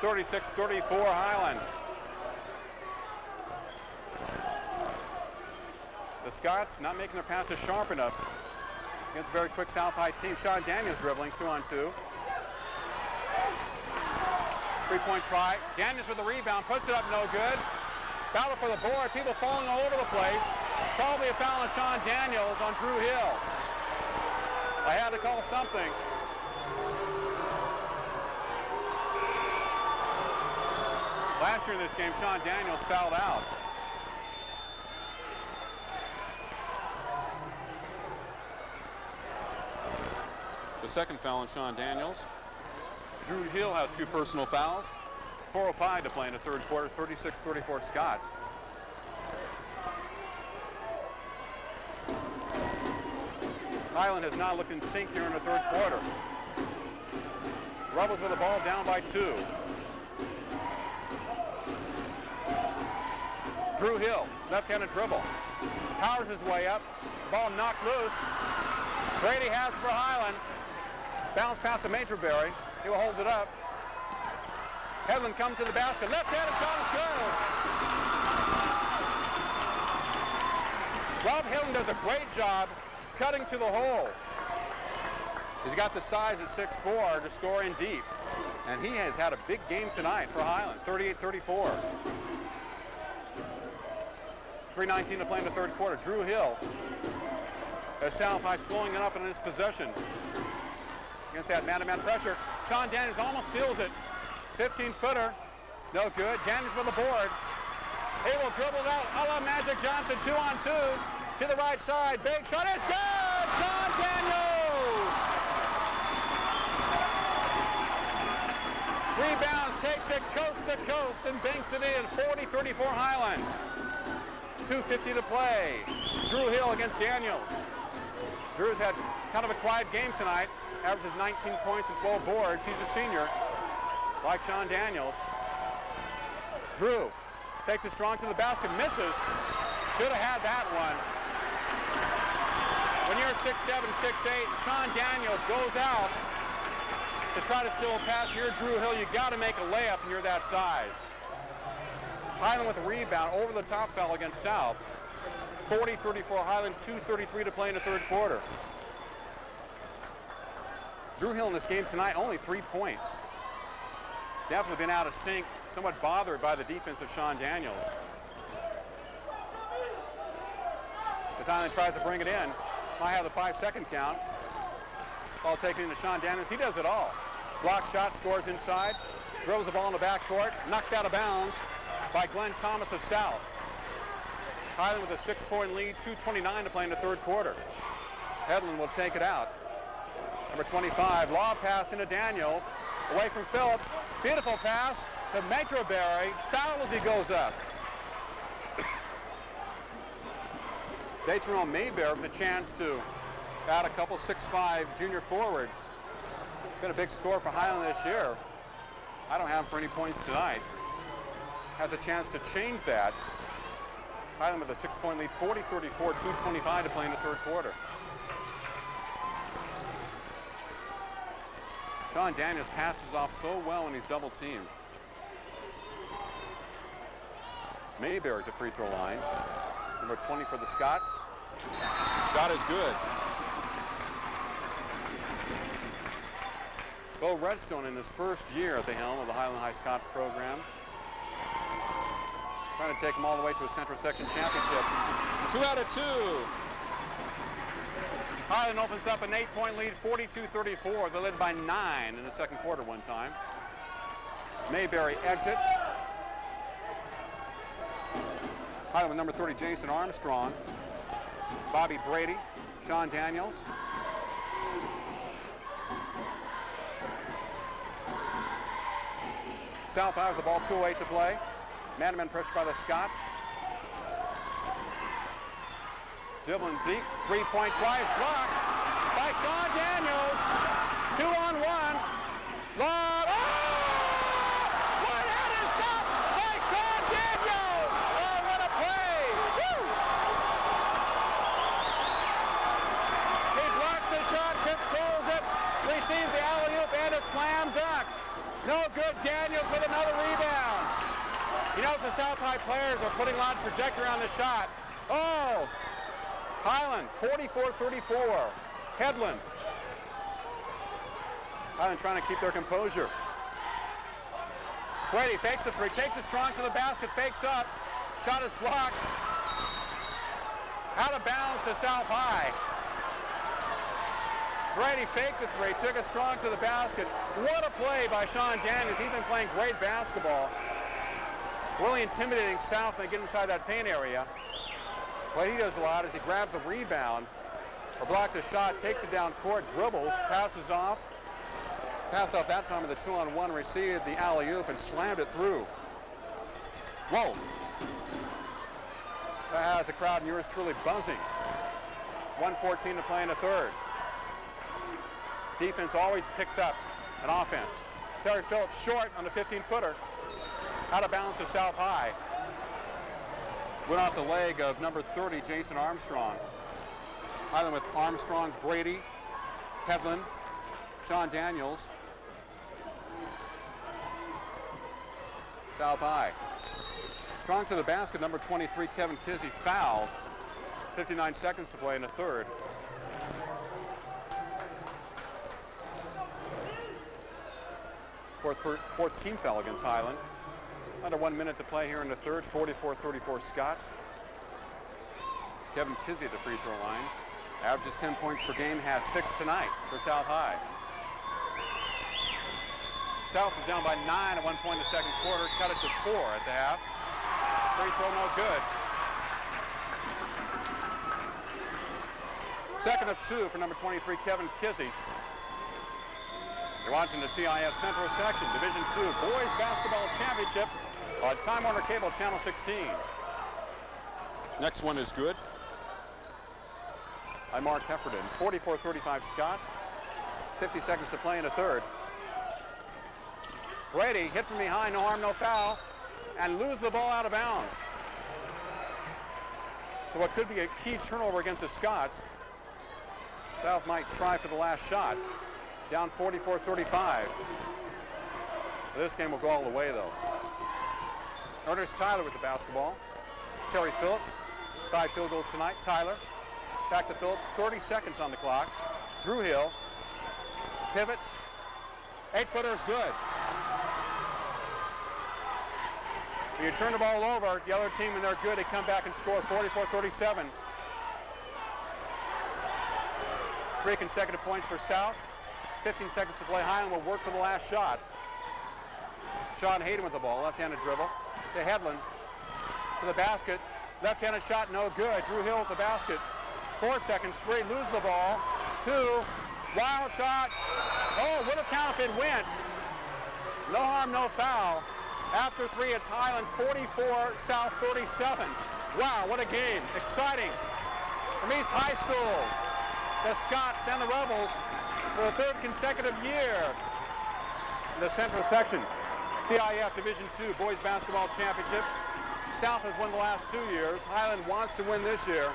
(36-34) Highland. The Scots not making their passes sharp enough against a very quick South High team. Sean Daniels dribbling 2-on-2. Three-point try. Daniels with the rebound, puts it up, no good. Battle for the board, people falling all over the place. Probably a foul on Sean Daniels on Drew Hill. I had to call something. Last year in this game, Sean Daniels fouled out. The second foul on Sean Daniels. Drew Hill has 2 personal fouls. 4:05 to play in the third quarter, 36-34 Scots. Highland has not looked in sync here in the third quarter. Rebels with the ball down by 2. Drew Hill, left-handed dribble. Powers his way up. Ball knocked loose. Brady has it for Highland. Bounce pass to Majorberry. He will hold it up. Highland comes to the basket. Left-handed shot is good. Rob Highland does a great job cutting to the hole. He's got the size at 6'4" to score in deep. And he has had a big game tonight for Highland, 38-34. 3:19 to play in the third quarter. Drew Hill as South High slowing it up in his possession. Against that man-to-man pressure. Sean Daniels almost steals it. 15-footer. No good. Daniels with the board. He will dribble it out. A la Magic Johnson, 2-on-2. To the right side. Big shot is good! Sean Daniels! Rebounds, takes it coast to coast and banks it in. 40-34 Highland. 2:50 to play. Drew Hill against Daniels. Drew's had kind of a quiet game tonight. Averages 19 points and 12 boards. He's a senior, like Sean Daniels. Drew takes it strong to the basket, misses. Should have had that one. When you're 6'7", 6'8", Sean Daniels goes out to try to steal a pass. You're Drew Hill, you got to make a layup and you're that size. Highland with a rebound, over the top foul against South. 40-34 Highland, 2:33 to play in the third quarter. Drew Hill in this game tonight, only 3 points. Definitely been out of sync, somewhat bothered by the defense of Sean Daniels. As Highland tries to bring it in, might have the 5-second count. Ball taken into Sean Daniels, he does it all. Block shot, scores inside, throws the ball in the backcourt, knocked out of bounds by Glenn Thomas of South. Highland with a 6-point lead, 2:29 to play in the third quarter. Headland will take it out. Number 25, lob pass into Daniels, away from Phillips. Beautiful pass to Majorberry, foul as he goes up. Dateron Mayberry with a chance to add a couple, 6'5" junior forward. Been a big score for Highland this year. I don't have him for any points tonight. Has a chance to change that. Highland with a 6-point lead, 40-34, 2:25 to play in the third quarter. Sean Daniels passes off so well when he's double teamed. Mayberry at the free throw line. Number 20 for the Scots. Shot is good. Bo Redstone in his first year at the helm of the Highland High Scots program. Trying to take them all the way to a Central Section Championship. 2 out of 2. Highland opens up an 8-point lead, 42-34. They led by 9 in the second quarter one time. Mayberry exits. Highland with number 30, Jason Armstrong. Bobby Brady, Sean Daniels. South High with the ball, 2:08 to play. Man-to-man pressure by the Scots. Dribbling deep, 3-point try is blocked by Sean Daniels. 2-on-1. Lob. Oh! One-handed stop by Sean Daniels. Oh, what a play. Woo! He blocks the shot, controls it, receives the alley-oop, and a slam dunk. No good. Daniels with another rebound. He knows the South High players are putting a lot of trajectory on the shot. Oh! Highland, 44-34. Headland. Highland trying to keep their composure. Brady fakes the three, takes it strong to the basket, fakes up. Shot is blocked. Out of bounds to South High. Brady faked the three, took it strong to the basket. What a play by Sean Daniels. He's been playing great basketball. Really intimidating South when they get inside that paint area. What he does a lot is he grabs the rebound or blocks a shot, takes it down court, dribbles, passes off. Pass off that time with the 2-on-1, received the alley-oop and slammed it through. Whoa. That has the crowd and yours truly buzzing. 1:14 to play in the third. Defense always picks up an offense. Terry Phillips short on the 15-footer. Out of bounds to South High. Went off the leg of number 30, Jason Armstrong. Highland with Armstrong, Brady, Headland, Sean Daniels. South High. Strong to the basket, number 23, Kevin Kizzy, fouled. 59 seconds to play in the third. Fourth team foul against Highland. Under 1 minute to play here in the third, 44-34 Scots. Kevin Kizzy at the free throw line. Averages 10 points per game, has 6 tonight for South High. South is down by 9 at one point in the second quarter, cut it to 4 at the half. Free throw no good. Second of 2 for number 23, Kevin Kizzy. You're watching the CIF Central Section, Division II Boys Basketball Championship on Time Warner Cable Channel 16. Next one is good. By Mark Heffernan. 44-35 Scots. 50 seconds to play in the third. Brady hit from behind, no harm, no foul, and lose the ball out of bounds. So what could be a key turnover against the Scots. South might try for the last shot. Down 44-35. This game will go all the way, though. Ernest Tyler with the basketball. Terry Phillips, 5 field goals tonight. Tyler, back to Phillips, 30 seconds on the clock. Drew Hill, pivots, 8-footer is good. When you turn the ball over, the other team, when they're good, they come back and score 44-37. 3 consecutive points for South. 15 seconds to play. Highland will work for the last shot. Sean Hayden with the ball, left-handed dribble. To Headland, to the basket. Left-handed shot, no good. Drew Hill with the basket. 4 seconds, 3, lose the ball. 2, wild shot. Oh, would have counted if it went. No harm, no foul. After 3, it's Highland 44, South 37. Wow, what a game. Exciting. From East High School, the Scots and the Rebels for the 3rd consecutive year in the Central Section. CIF Division II Boys Basketball Championship. South has won the last 2 years. Highland wants to win this year.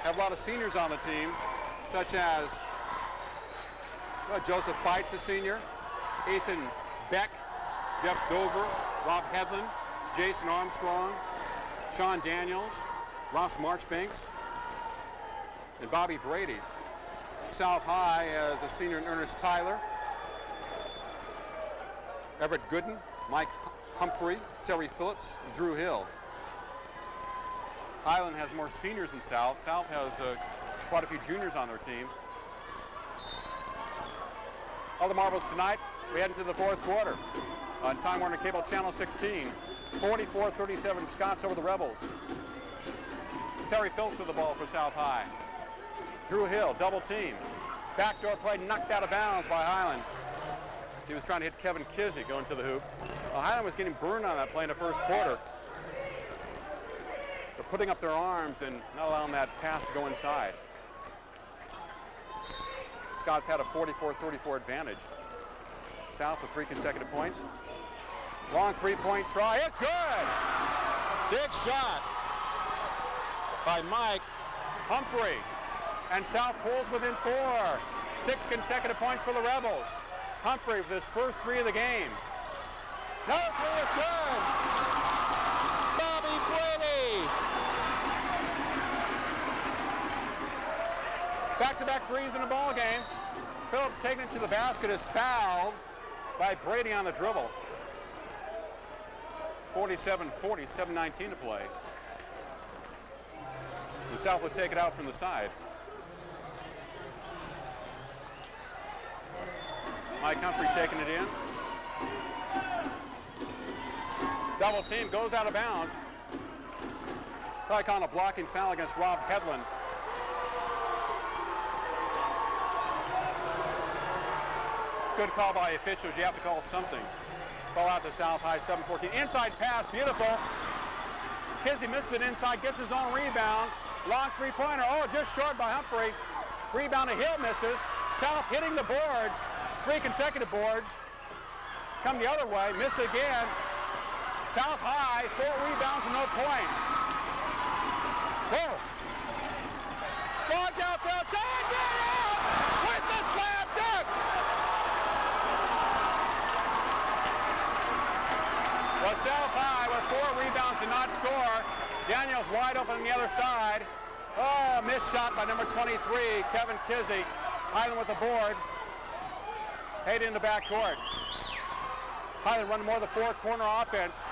Have a lot of seniors on the team, such as Joseph Feitz, a senior, Ethan Beck, Jeff Dover, Rob Headland, Jason Armstrong, Sean Daniels, Ross Marchbanks, and Bobby Brady. South High as a senior in Ernest Tyler, Everett Gooden, Mike Humphrey, Terry Phillips, and Drew Hill. Highland has more seniors than South. South has quite a few juniors on their team. All the marbles tonight. We head into the 4th quarter on Time Warner Cable Channel 16. 44-37 Scots over the Rebels. Terry Phillips with the ball for South High. Drew Hill, double team. Backdoor play knocked out of bounds by Highland. He was trying to hit Kevin Kizzy going to the hoop. Highland was getting burned on that play in the first quarter. They're putting up their arms and not allowing that pass to go inside. Scots had a 44-34 advantage. South with 3 consecutive points. Long three-point try. It's good! Big shot by Mike Humphrey. And South pulls within 4. 6 consecutive points for the Rebels. Humphrey with his first 3 of the game. Another 3 is good! Bobby Brady! Back-to-back threes in the ball game. Phillips taking it to the basket is fouled by Brady on the dribble. 47-40, 7:19 to play. So South will take it out from the side. Mike Humphrey taking it in. Double team, goes out of bounds. Probably calling a blocking foul against Rob Hedlund. Good call by officials. You have to call something. Ball out to South High, 7-14. Inside pass, beautiful. Kizzy misses it inside, gets his own rebound. Long three-pointer, oh, just short by Humphrey. Rebound to Hill misses. South hitting the boards, 3 consecutive boards. Come the other way, miss again. South High, 4 rebounds and no points. Whoa. Logged out there, Sean Daniels with the slam dunk. Well, South High with 4 rebounds did not score. Daniels wide open on the other side. Oh, missed shot by number 23, Kevin Kizzy. Highland with the board. Hayden in the backcourt. Highland running more of the 4-corner offense.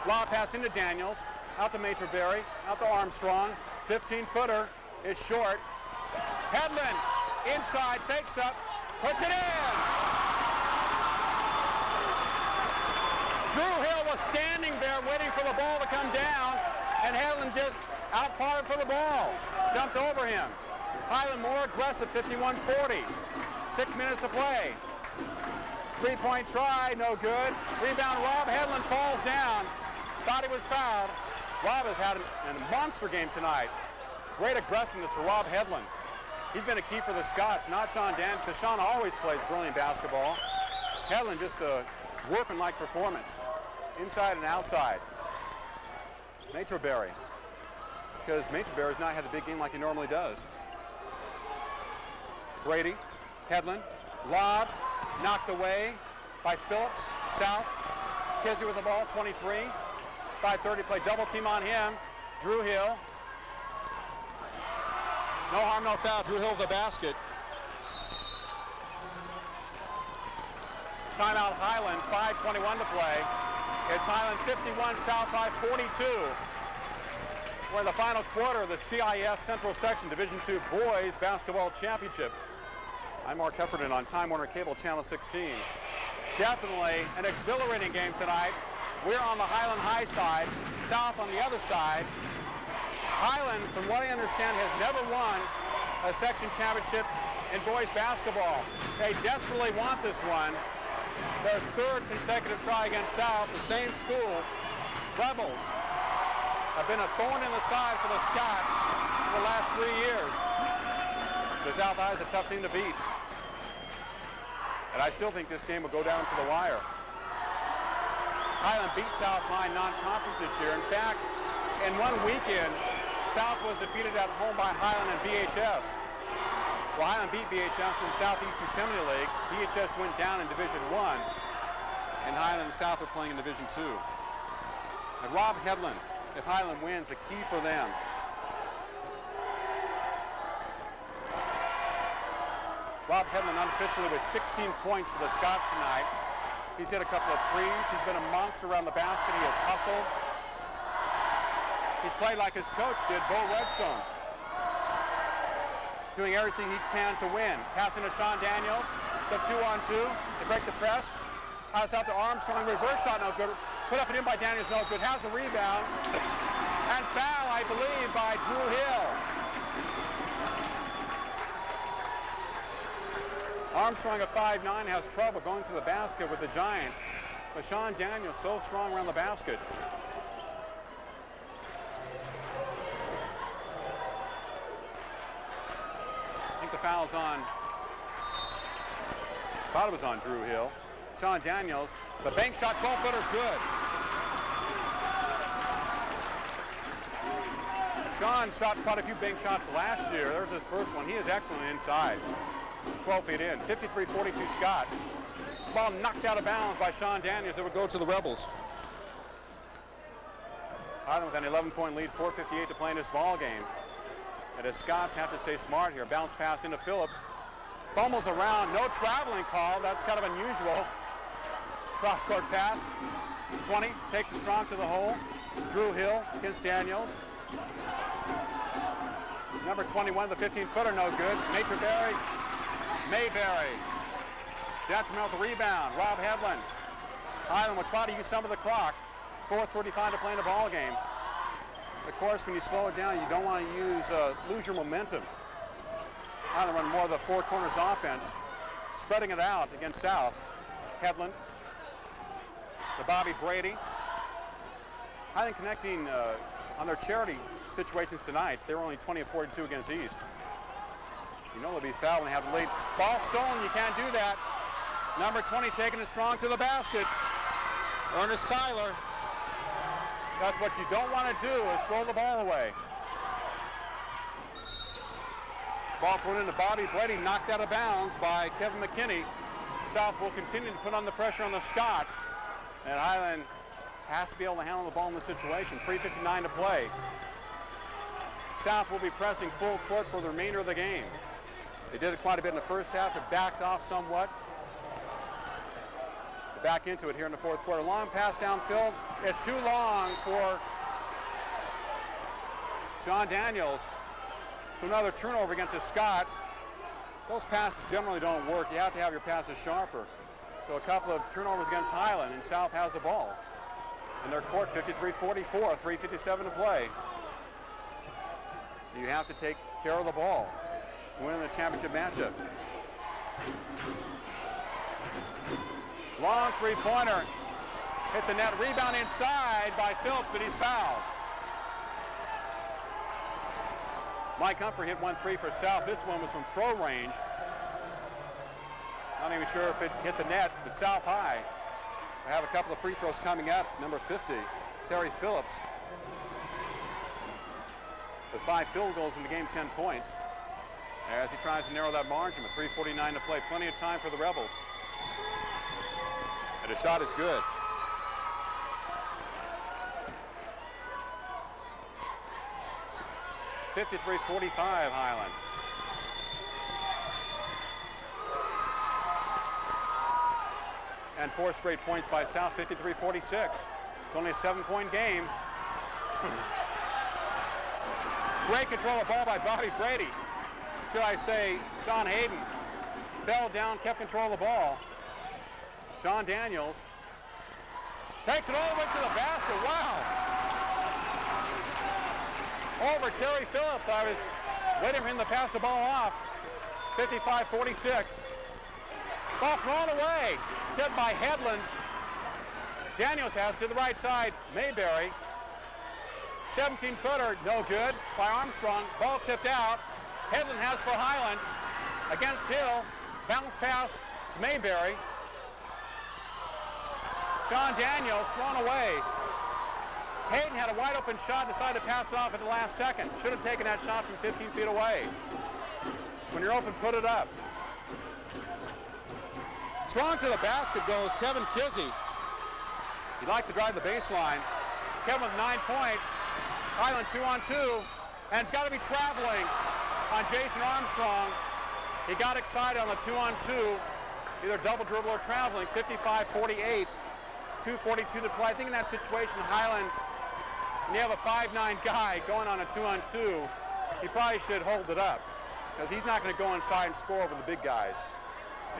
Lob pass into Daniels. Out to Materberry. Out to Armstrong. 15-footer is short. Hedlund inside, fakes up, puts it in. Drew Hill was standing there waiting for the ball to come down, and Hedlund just out-fired for the ball. Jumped over him. Highland more aggressive, 51-40. 6 minutes to play. 3-point try, no good. Rebound, Rob Hedlund falls down. Thought he was fouled. Rob has had a monster game tonight. Great aggressiveness for Rob Hedlund. He's been a key for the Scots, not Sean Dan, because Sean always plays brilliant basketball. Hedlund just a workmanlike performance, inside and outside. Materberry, because Materberry's not had the big game like he normally does. Brady, Hedlund, lob, knocked away by Phillips, South. Kizzy with the ball, 23. 5:30 play, double team on him. Drew Hill. No harm, no foul. Drew Hill with the basket. Timeout Highland, 5:21 to play. It's Highland 51, South High 42. We're in the final quarter of the CIF Central Section Division II Boys Basketball Championship. I'm Mark Heffernan on Time Warner Cable Channel 16. Definitely an exhilarating game tonight. We're on the Highland High side, South on the other side. Highland, from what I understand, has never won a section championship in boys basketball. They desperately want this one. Their 3rd consecutive try against South, the same school. Rebels have been a thorn in the side for the Scots for the last 3 years. The South High is a tough team to beat. And I still think this game will go down to the wire. Highland beat South High non-conference this year. In fact, in one weekend, South was defeated at home by Highland and BHS. Well, Highland beat BHS in the Southeast Yosemite League. BHS went down in Division I, and Highland and South are playing in Division II. And Rob Hedlund, if Highland wins, the key for them. Rob Hedlund unofficially with 16 points for the Scots tonight. He's hit a couple of threes. He's been a monster around the basket. He has hustled. He's played like his coach did, Bo Redstone. Doing everything he can to win. Passing to Sean Daniels. So 2-on-2. They break the press. Pass out to Armstrong. Reverse shot, no good. Put up and in by Daniels, no good. Has a rebound. And foul, I believe, by Drew Hill. Armstrong at 5'9" has trouble going to the basket with the Giants. But Sean Daniels so strong around the basket. I think the foul's on Thought it was on Drew Hill. Sean Daniels, the bank shot, 12-footer's good. Sean shot quite a few bank shots last year. There's his first one. He is excellent inside. 12 feet in, 53-42 Scots. Ball knocked out of bounds by Sean Daniels. It would go to the Rebels. Highland with an 11-point lead, 4:58 to play in this ball game. And the Scots have to stay smart here. Bounce pass into Phillips. Fumbles around, no traveling call. That's kind of unusual. Cross-court pass. 20, takes it strong to the hole. Drew Hill against Daniels. Number 21, the 15-footer, no good. Mayberry. Detrimental rebound. Rob Headland. Highland will try to use some of the clock. 4:35 to play in the ball game. Of course, when you slow it down, you don't want to lose your momentum. Highland run more of the four corners offense, spreading it out against South. Headland to Bobby Brady. Highland connecting on their charity situations tonight. They were only 20 of 42 against East. You know they'll be fouled when they have the lead. Ball stolen, you can't do that. Number 20 taking it strong to the basket. Ernest Tyler. That's what you don't want to do, is throw the ball away. Ball thrown into Bobby Brady, knocked out of bounds by Kevin McKinney. South will continue to put on the pressure on the Scots. And Highland has to be able to handle the ball in the situation. 3:59 to play. South will be pressing full court for the remainder of the game. They did it quite a bit in the first half. It backed off somewhat. Back into it here in the fourth quarter. Long pass downfield. It's too long for Sean Daniels. So another turnover against the Scots. Those passes generally don't work. You have to have your passes sharper. So a couple of turnovers against Highland, and South has the ball. In their court, 53-44, 3:57 to play. You have to take care of the ball to win the championship matchup. Long three-pointer. Hits a net. Rebound inside by Phillips, but he's fouled. Mike Humphrey hit 1-3 for South. This one was from pro range. Not even sure if it hit the net, but South high. I have a couple of free throws coming up. Number 50, Terry Phillips. With 5 field goals in the game, 10 points. As he tries to narrow that margin with 3:49 to play. Plenty of time for the Rebels. And the shot is good. (53-45) Highland. And 4 straight points by South, 53-46. It's only a 7-point game. Great control of ball by Bobby Brady. Should I say Sean Hayden fell down, kept control of the ball. Sean Daniels takes it all the way to the basket. Wow. Over Terry Phillips. I was waiting for him to pass the ball off. 55-46. Ball thrown away. Tipped by Headland. Daniels has to the right side. Mayberry. 17-footer, no good by Armstrong. Ball tipped out. Headland has for Highland. Against Hill. Bounce pass. Mayberry. Sean Daniels thrown away. Hayden had a wide open shot, decided to pass it off at the last second. Should have taken that shot from 15 feet away. When you're open, put it up. Strong to the basket goes Kevin Kizzy. He likes to drive the baseline. Kevin with 9 points. Highland 2-on-2. And it's got to be traveling on Jason Armstrong. He got excited on the 2-on-2. Either double dribble or traveling. 55-48. 2:42 to play. I think in that situation, Highland, when you have a 5'9" guy going on a 2-on-2, he probably should hold it up because he's not going to go inside and score over the big guys.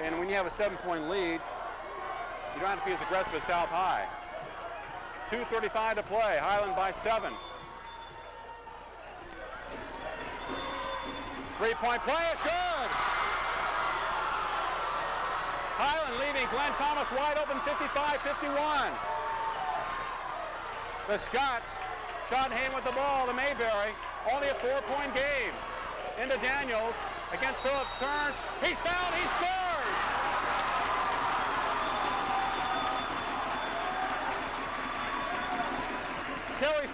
And when you have a 7-point lead, you don't have to be as aggressive as South High. 2:35 to play. Highland by 7. 3-point play. It's good. Highland leaving Glenn Thomas wide open, 55-51. The Scots, Sean Hayden with the ball to Mayberry. Only a 4-point game. Into Daniels against Phillips, turns. He's fouled, he scores!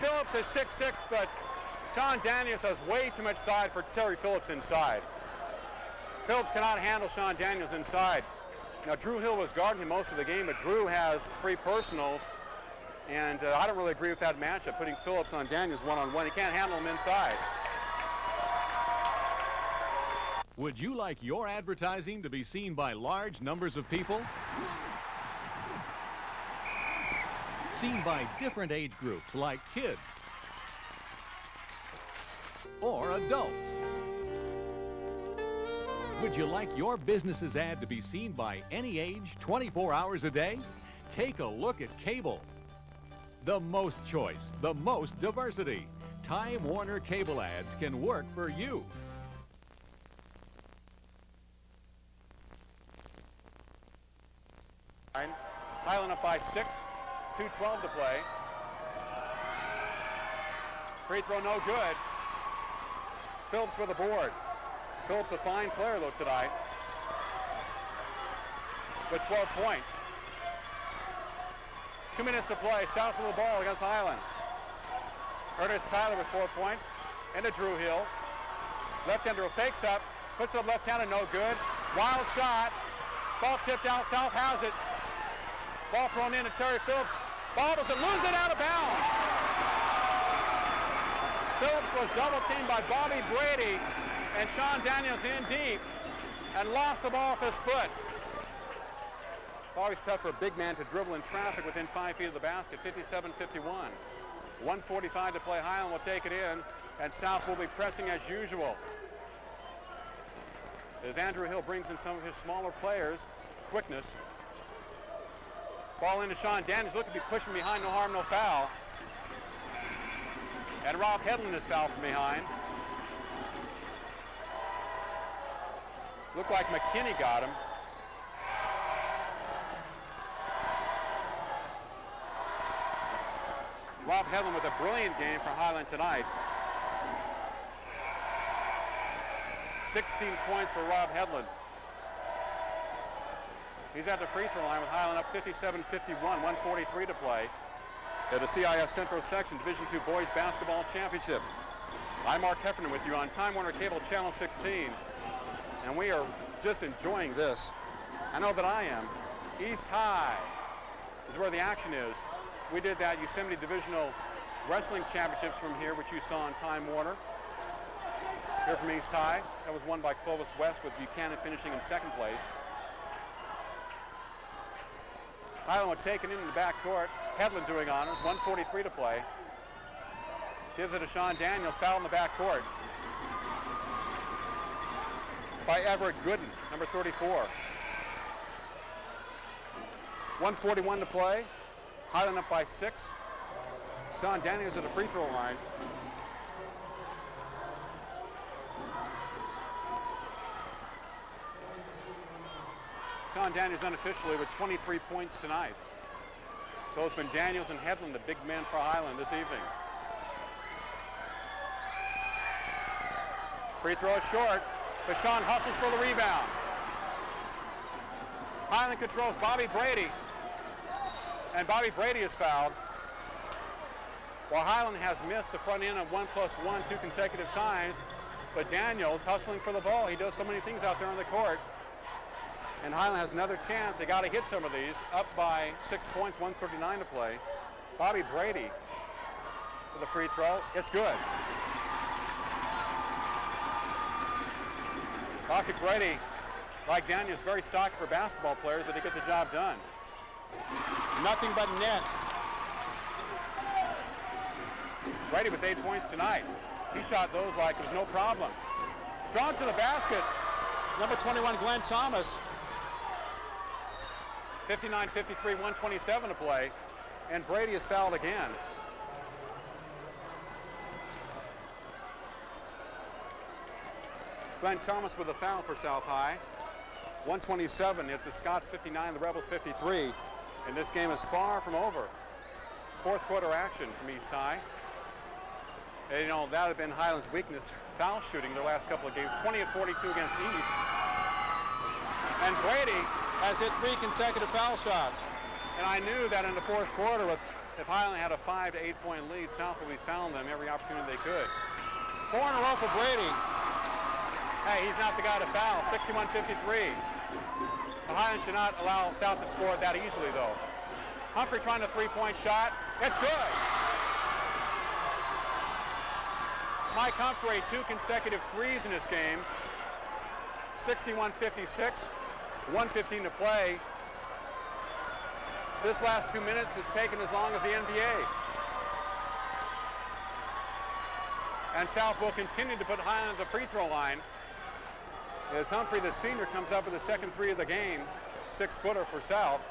Phillips is 6'6", but Sean Daniels has way too much side for Terry Phillips inside. Phillips cannot handle Sean Daniels inside. Now, Drew Hill was guarding him most of the game, but Drew has 3 personals, and I don't really agree with that matchup, putting Phillips on Daniels one-on-one. He can't handle him inside. Would you like your advertising to be seen by large numbers of people? Seen by different age groups like kids or adults? Would you like your business's ad to be seen by any age 24 hours a day? Take a look at cable. The most choice, the most diversity. Time Warner cable ads can work for you. Highland up by 6, 2:12 to play. Free throw no good. Phillips for the board. Phillips a fine player though tonight with 12 points. 2 minutes to play. South with the ball against Highland. Ernest Tyler with 4 points. Into Drew Hill. Left-hander fakes up. Puts up left-handed, no good. Wild shot. Ball tipped out. South has it. Ball thrown in to Terry Phillips. Ball doesn't lose it out of bounds. Phillips was double-teamed by Bobby Brady, and Sean Daniels in deep and lost the ball off his foot. It's always tough for a big man to dribble in traffic within 5 feet of the basket. 57-51. 1:45 to play. Highland will take it in, and South will be pressing as usual. As Andrew Hill brings in some of his smaller players, quickness. Ball into Sean Daniels, looked to be pushed from behind, no harm, no foul. And Rob Hedlund is fouled from behind. Looked like McKinney got him. Rob Hedlund with a brilliant game for Highland tonight. 16 points for Rob Hedlund. He's at the free throw line with Highland up 57-51, 1:43 to play. At the CIF Central Section Division II Boys Basketball Championship. I'm Mark Heffernan with you on Time Warner Cable Channel 16. And we are just enjoying this. I know that I am. East High is where the action is. We did that Yosemite Divisional Wrestling Championships from here, which you saw on Time Warner. Here from East High. That was won by Clovis West with Buchanan finishing in second place. Highland will take it in the backcourt. Hedlund doing honors. 1:43 to play. Gives it to Sean Daniels. Foul in the backcourt by Everett Gooden, number 34. 1:41 to play. Highland up by 6. Sean Daniels at the free throw line. Sean Daniels unofficially with 23 points tonight. So it's been Daniels and Hedlund, the big men for Highland this evening. Free throw is short, but Sean hustles for the rebound. Highland controls Bobby Brady, and Bobby Brady is fouled. While Highland has missed the front end of 1+1 2 consecutive times, but Daniels hustling for the ball. He does so many things out there on the court. And Highland has another chance. They got to hit some of these. Up by 6 points, 1:39 to play. Bobby Brady for the free throw. It's good. Bobby Brady, like Daniels, very stocky for basketball players, but he gets the job done. Nothing but net. Brady with 8 points tonight. He shot those like it was no problem. Strong to the basket. Number 21, Glenn Thomas. 59-53, 1:27 to play. And Brady is fouled again. Glenn Thomas with a foul for South High. 1:27, it's the Scots 59, the Rebels 53. And this game is far from over. Fourth quarter action from East High. And, you know, that had been Highland's weakness, foul shooting their last couple of games, 20 of 42 against East. And Brady has hit 3 consecutive foul shots. And I knew that in the fourth quarter with If Highland had a 5 to 8 point lead, South will be found them every opportunity they could. 4 in a row for Brady. Hey, he's not the guy to foul. 61-53. The Highland should not allow South to score that easily, though. Humphrey trying a three-point shot. It's good. Mike Humphrey, 2 consecutive threes in this game. 61-56. 1:15 to play. This last 2 minutes has taken as long as the NBA. And South will continue to put Highland at the free throw line as Humphrey, the senior, comes up with the second three of the game. 6-footer for South.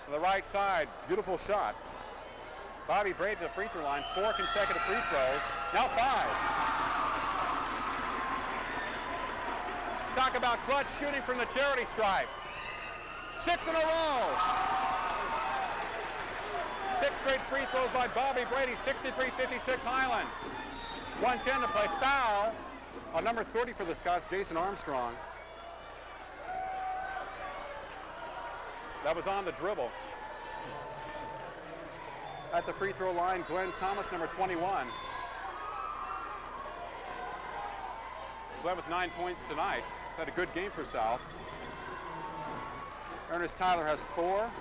On the right side, beautiful shot. Bobby Brady to the free throw line, 4 consecutive free throws. Now 5. Talk about clutch shooting from the charity stripe. 6 in a row. 6 straight free throws by Bobby Brady, 63-56 Highland. 1:10 to play. Foul on number 30 for the Scots, Jason Armstrong. That was on the dribble. At the free throw line, Glenn Thomas, number 21. Glenn with 9 points tonight. Had a good game for South. Ernest Tyler has 4.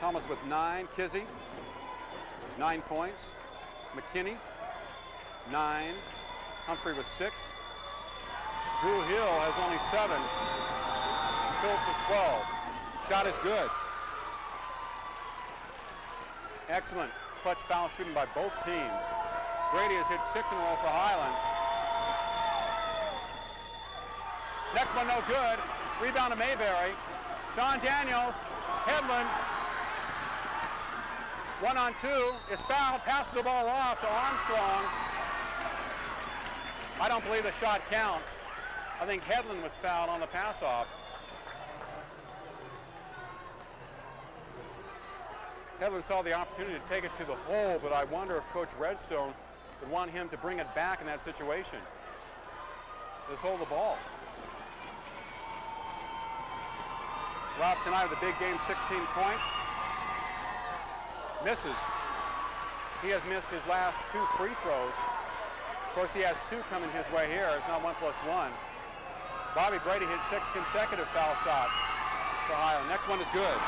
Thomas with 9. Kizzy, 9 points. McKinney, 9. Humphrey with 6. Drew Hill has only 7. Phillips is 12. Shot is good. Excellent clutch foul shooting by both teams. Brady has hit 6 in a row for Highland. Next one no good. Rebound to Mayberry. Sean Daniels, Headland. 1-on-2 is fouled, passes the ball off to Armstrong. I don't believe the shot counts. I think Headland was fouled on the pass off. Headland saw the opportunity to take it to the hole, but I wonder if Coach Redstone would want him to bring it back in that situation. Just hold the ball. Rob tonight with a big game, 16 points. Misses. He has missed his last 2 free throws. Of course, he has 2 coming his way here. It's not 1 plus 1. Bobby Brady hit 6 consecutive foul shots for Highland. Next one is good.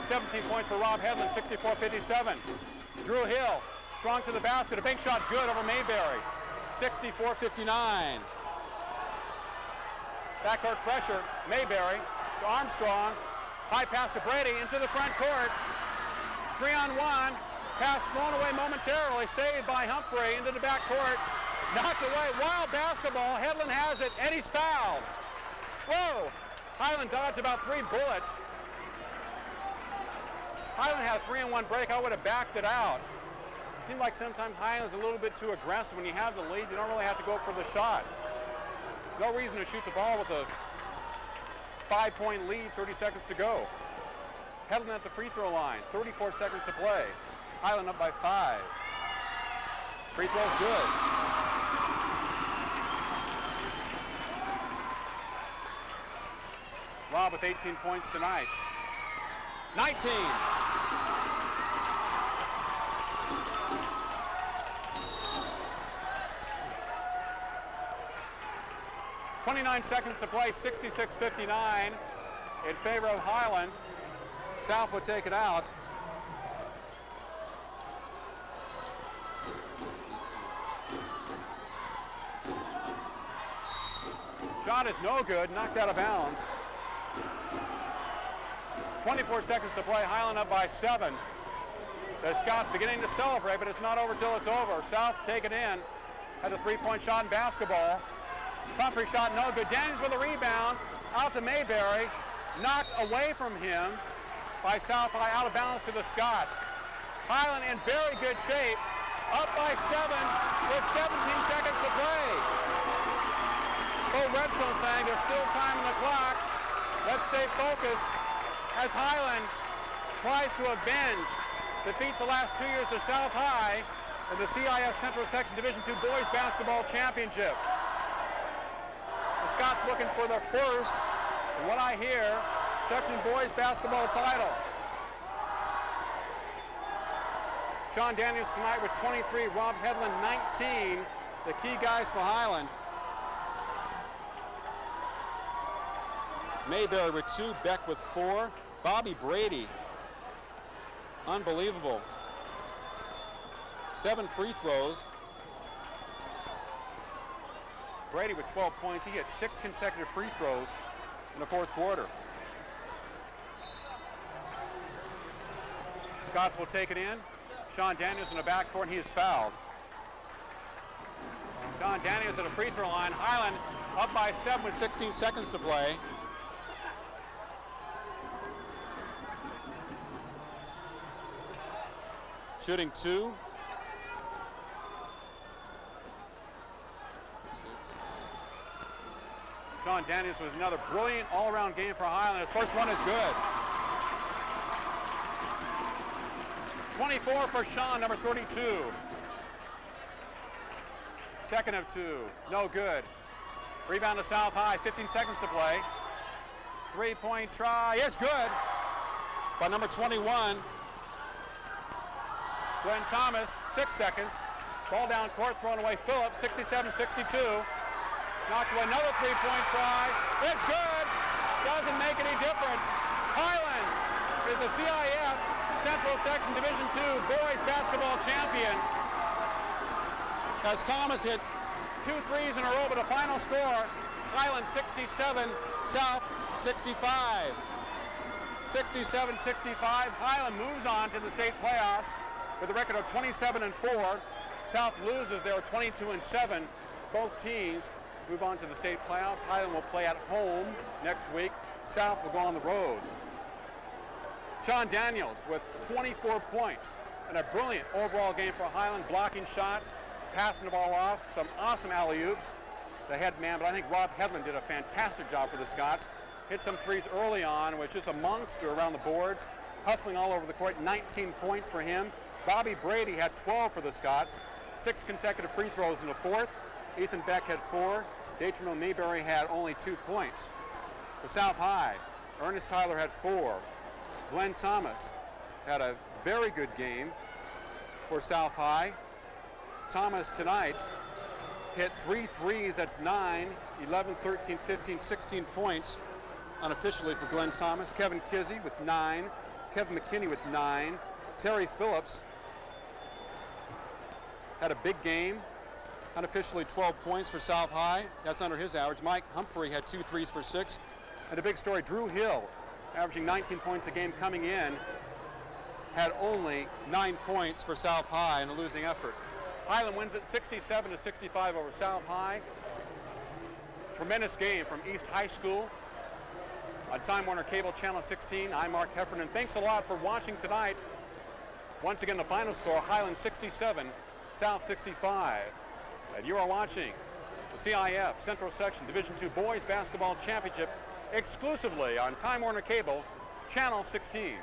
17 points for Rob Headland, 64-57. Drew Hill, strong to the basket. A big shot good over Mayberry, 64-59. Backcourt pressure, Mayberry to Armstrong. High pass to Brady into the front court. 3-on-1. Pass thrown away momentarily. Saved by Humphrey into the backcourt. Knocked away. Wild basketball. Headland has it, and he's fouled. Whoa! Highland dodged about 3 bullets. Highland had a 3-on-1 break. I would have backed it out. It seemed like sometimes Highland's a little bit too aggressive. When you have the lead, you don't really have to go for the shot. No reason to shoot the ball with a 5-point lead, 30 seconds to go. Headland at the free throw line, 34 seconds to play. Highland up by 5. Free throw's good. Rob with 18 points tonight. 19. .29 seconds to play, 66-59 in favor of Highland. South would take it out. Shot is no good, knocked out of bounds. 24 seconds to play, Highland up by 7. The Scots beginning to celebrate, but it's not over till it's over. South take it in, had a 3-point shot in basketball. Humphrey shot no good. Daniels with a rebound, out to Mayberry, knocked away from him by South High, out of bounds to the Scots. Highland in very good shape, up by 7 with 17 seconds to play. Coach Redstone saying there's still time on the clock. Let's stay focused as Highland tries to avenge defeat the last 2 years of South High in the CIS Central Section Division II Boys Basketball Championship. The Scots looking for their first, and what I hear, Section boys basketball title. Sean Daniels tonight with 23, Rob Hedlund 19, the key guys for Highland. Mayberry with 2, Beck with 4, Bobby Brady, unbelievable, 7 free throws. Brady with 12 points. He hit 6 consecutive free throws in the fourth quarter. Scots will take it in. Sean Daniels in the backcourt, and he is fouled. Sean Daniels at a free throw line. Highland up by 7 with 16 seconds to play. Shooting 2. 6. Sean Daniels with another brilliant all-around game for Highland. His first one is good. 24 for Sean, number 32. Second of 2, no good. Rebound to South High, 15 seconds to play. 3-point try, is good. By number 21, Glenn Thomas, 6 seconds. Ball down court, thrown away Phillips, 67-62. Knocked away another 3-point try, it's good. Doesn't make any difference. Highland is the CIF Central Section Division II boys basketball champion. As Thomas hit 2 threes in a row, but a final score, Highland 67, South 65. 67-65, Highland moves on to the state playoffs with a record of 27-4. South loses, they are 22-7. Both teams move on to the state playoffs. Highland will play at home next week. South will go on the road. Sean Daniels with 24 points and a brilliant overall game for Highland, blocking shots, passing the ball off, some awesome alley-oops. The head man, but I think Rob Hedlund did a fantastic job for the Scots. Hit some threes early on, was just a monster around the boards, hustling all over the court, 19 points for him. Bobby Brady had 12 for the Scots, 6 consecutive free throws in the fourth. Ethan Beck had 4. Detrimental Mayberry had only 2 points. For South High, Ernest Tyler had 4. Glenn Thomas had a very good game for South High. Thomas tonight hit 3 threes, that's 9, 11, 13, 15, 16 points unofficially for Glenn Thomas. Kevin Kizzy with 9, Kevin McKinney with 9. Terry Phillips had a big game, unofficially 12 points for South High. That's under his average. Mike Humphrey had 2 threes for 6. And a big story, Drew Hill, averaging 19 points a game coming in, had only 9 points for South High in a losing effort. Highland wins it 67-65 over South High. Tremendous game from East High School. On Time Warner Cable Channel 16, I'm Mark Heffernan. Thanks a lot for watching tonight. Once again, the final score, Highland 67, South 65. And you are watching the CIF Central Section Division II Boys Basketball Championship exclusively on Time Warner Cable Channel 16.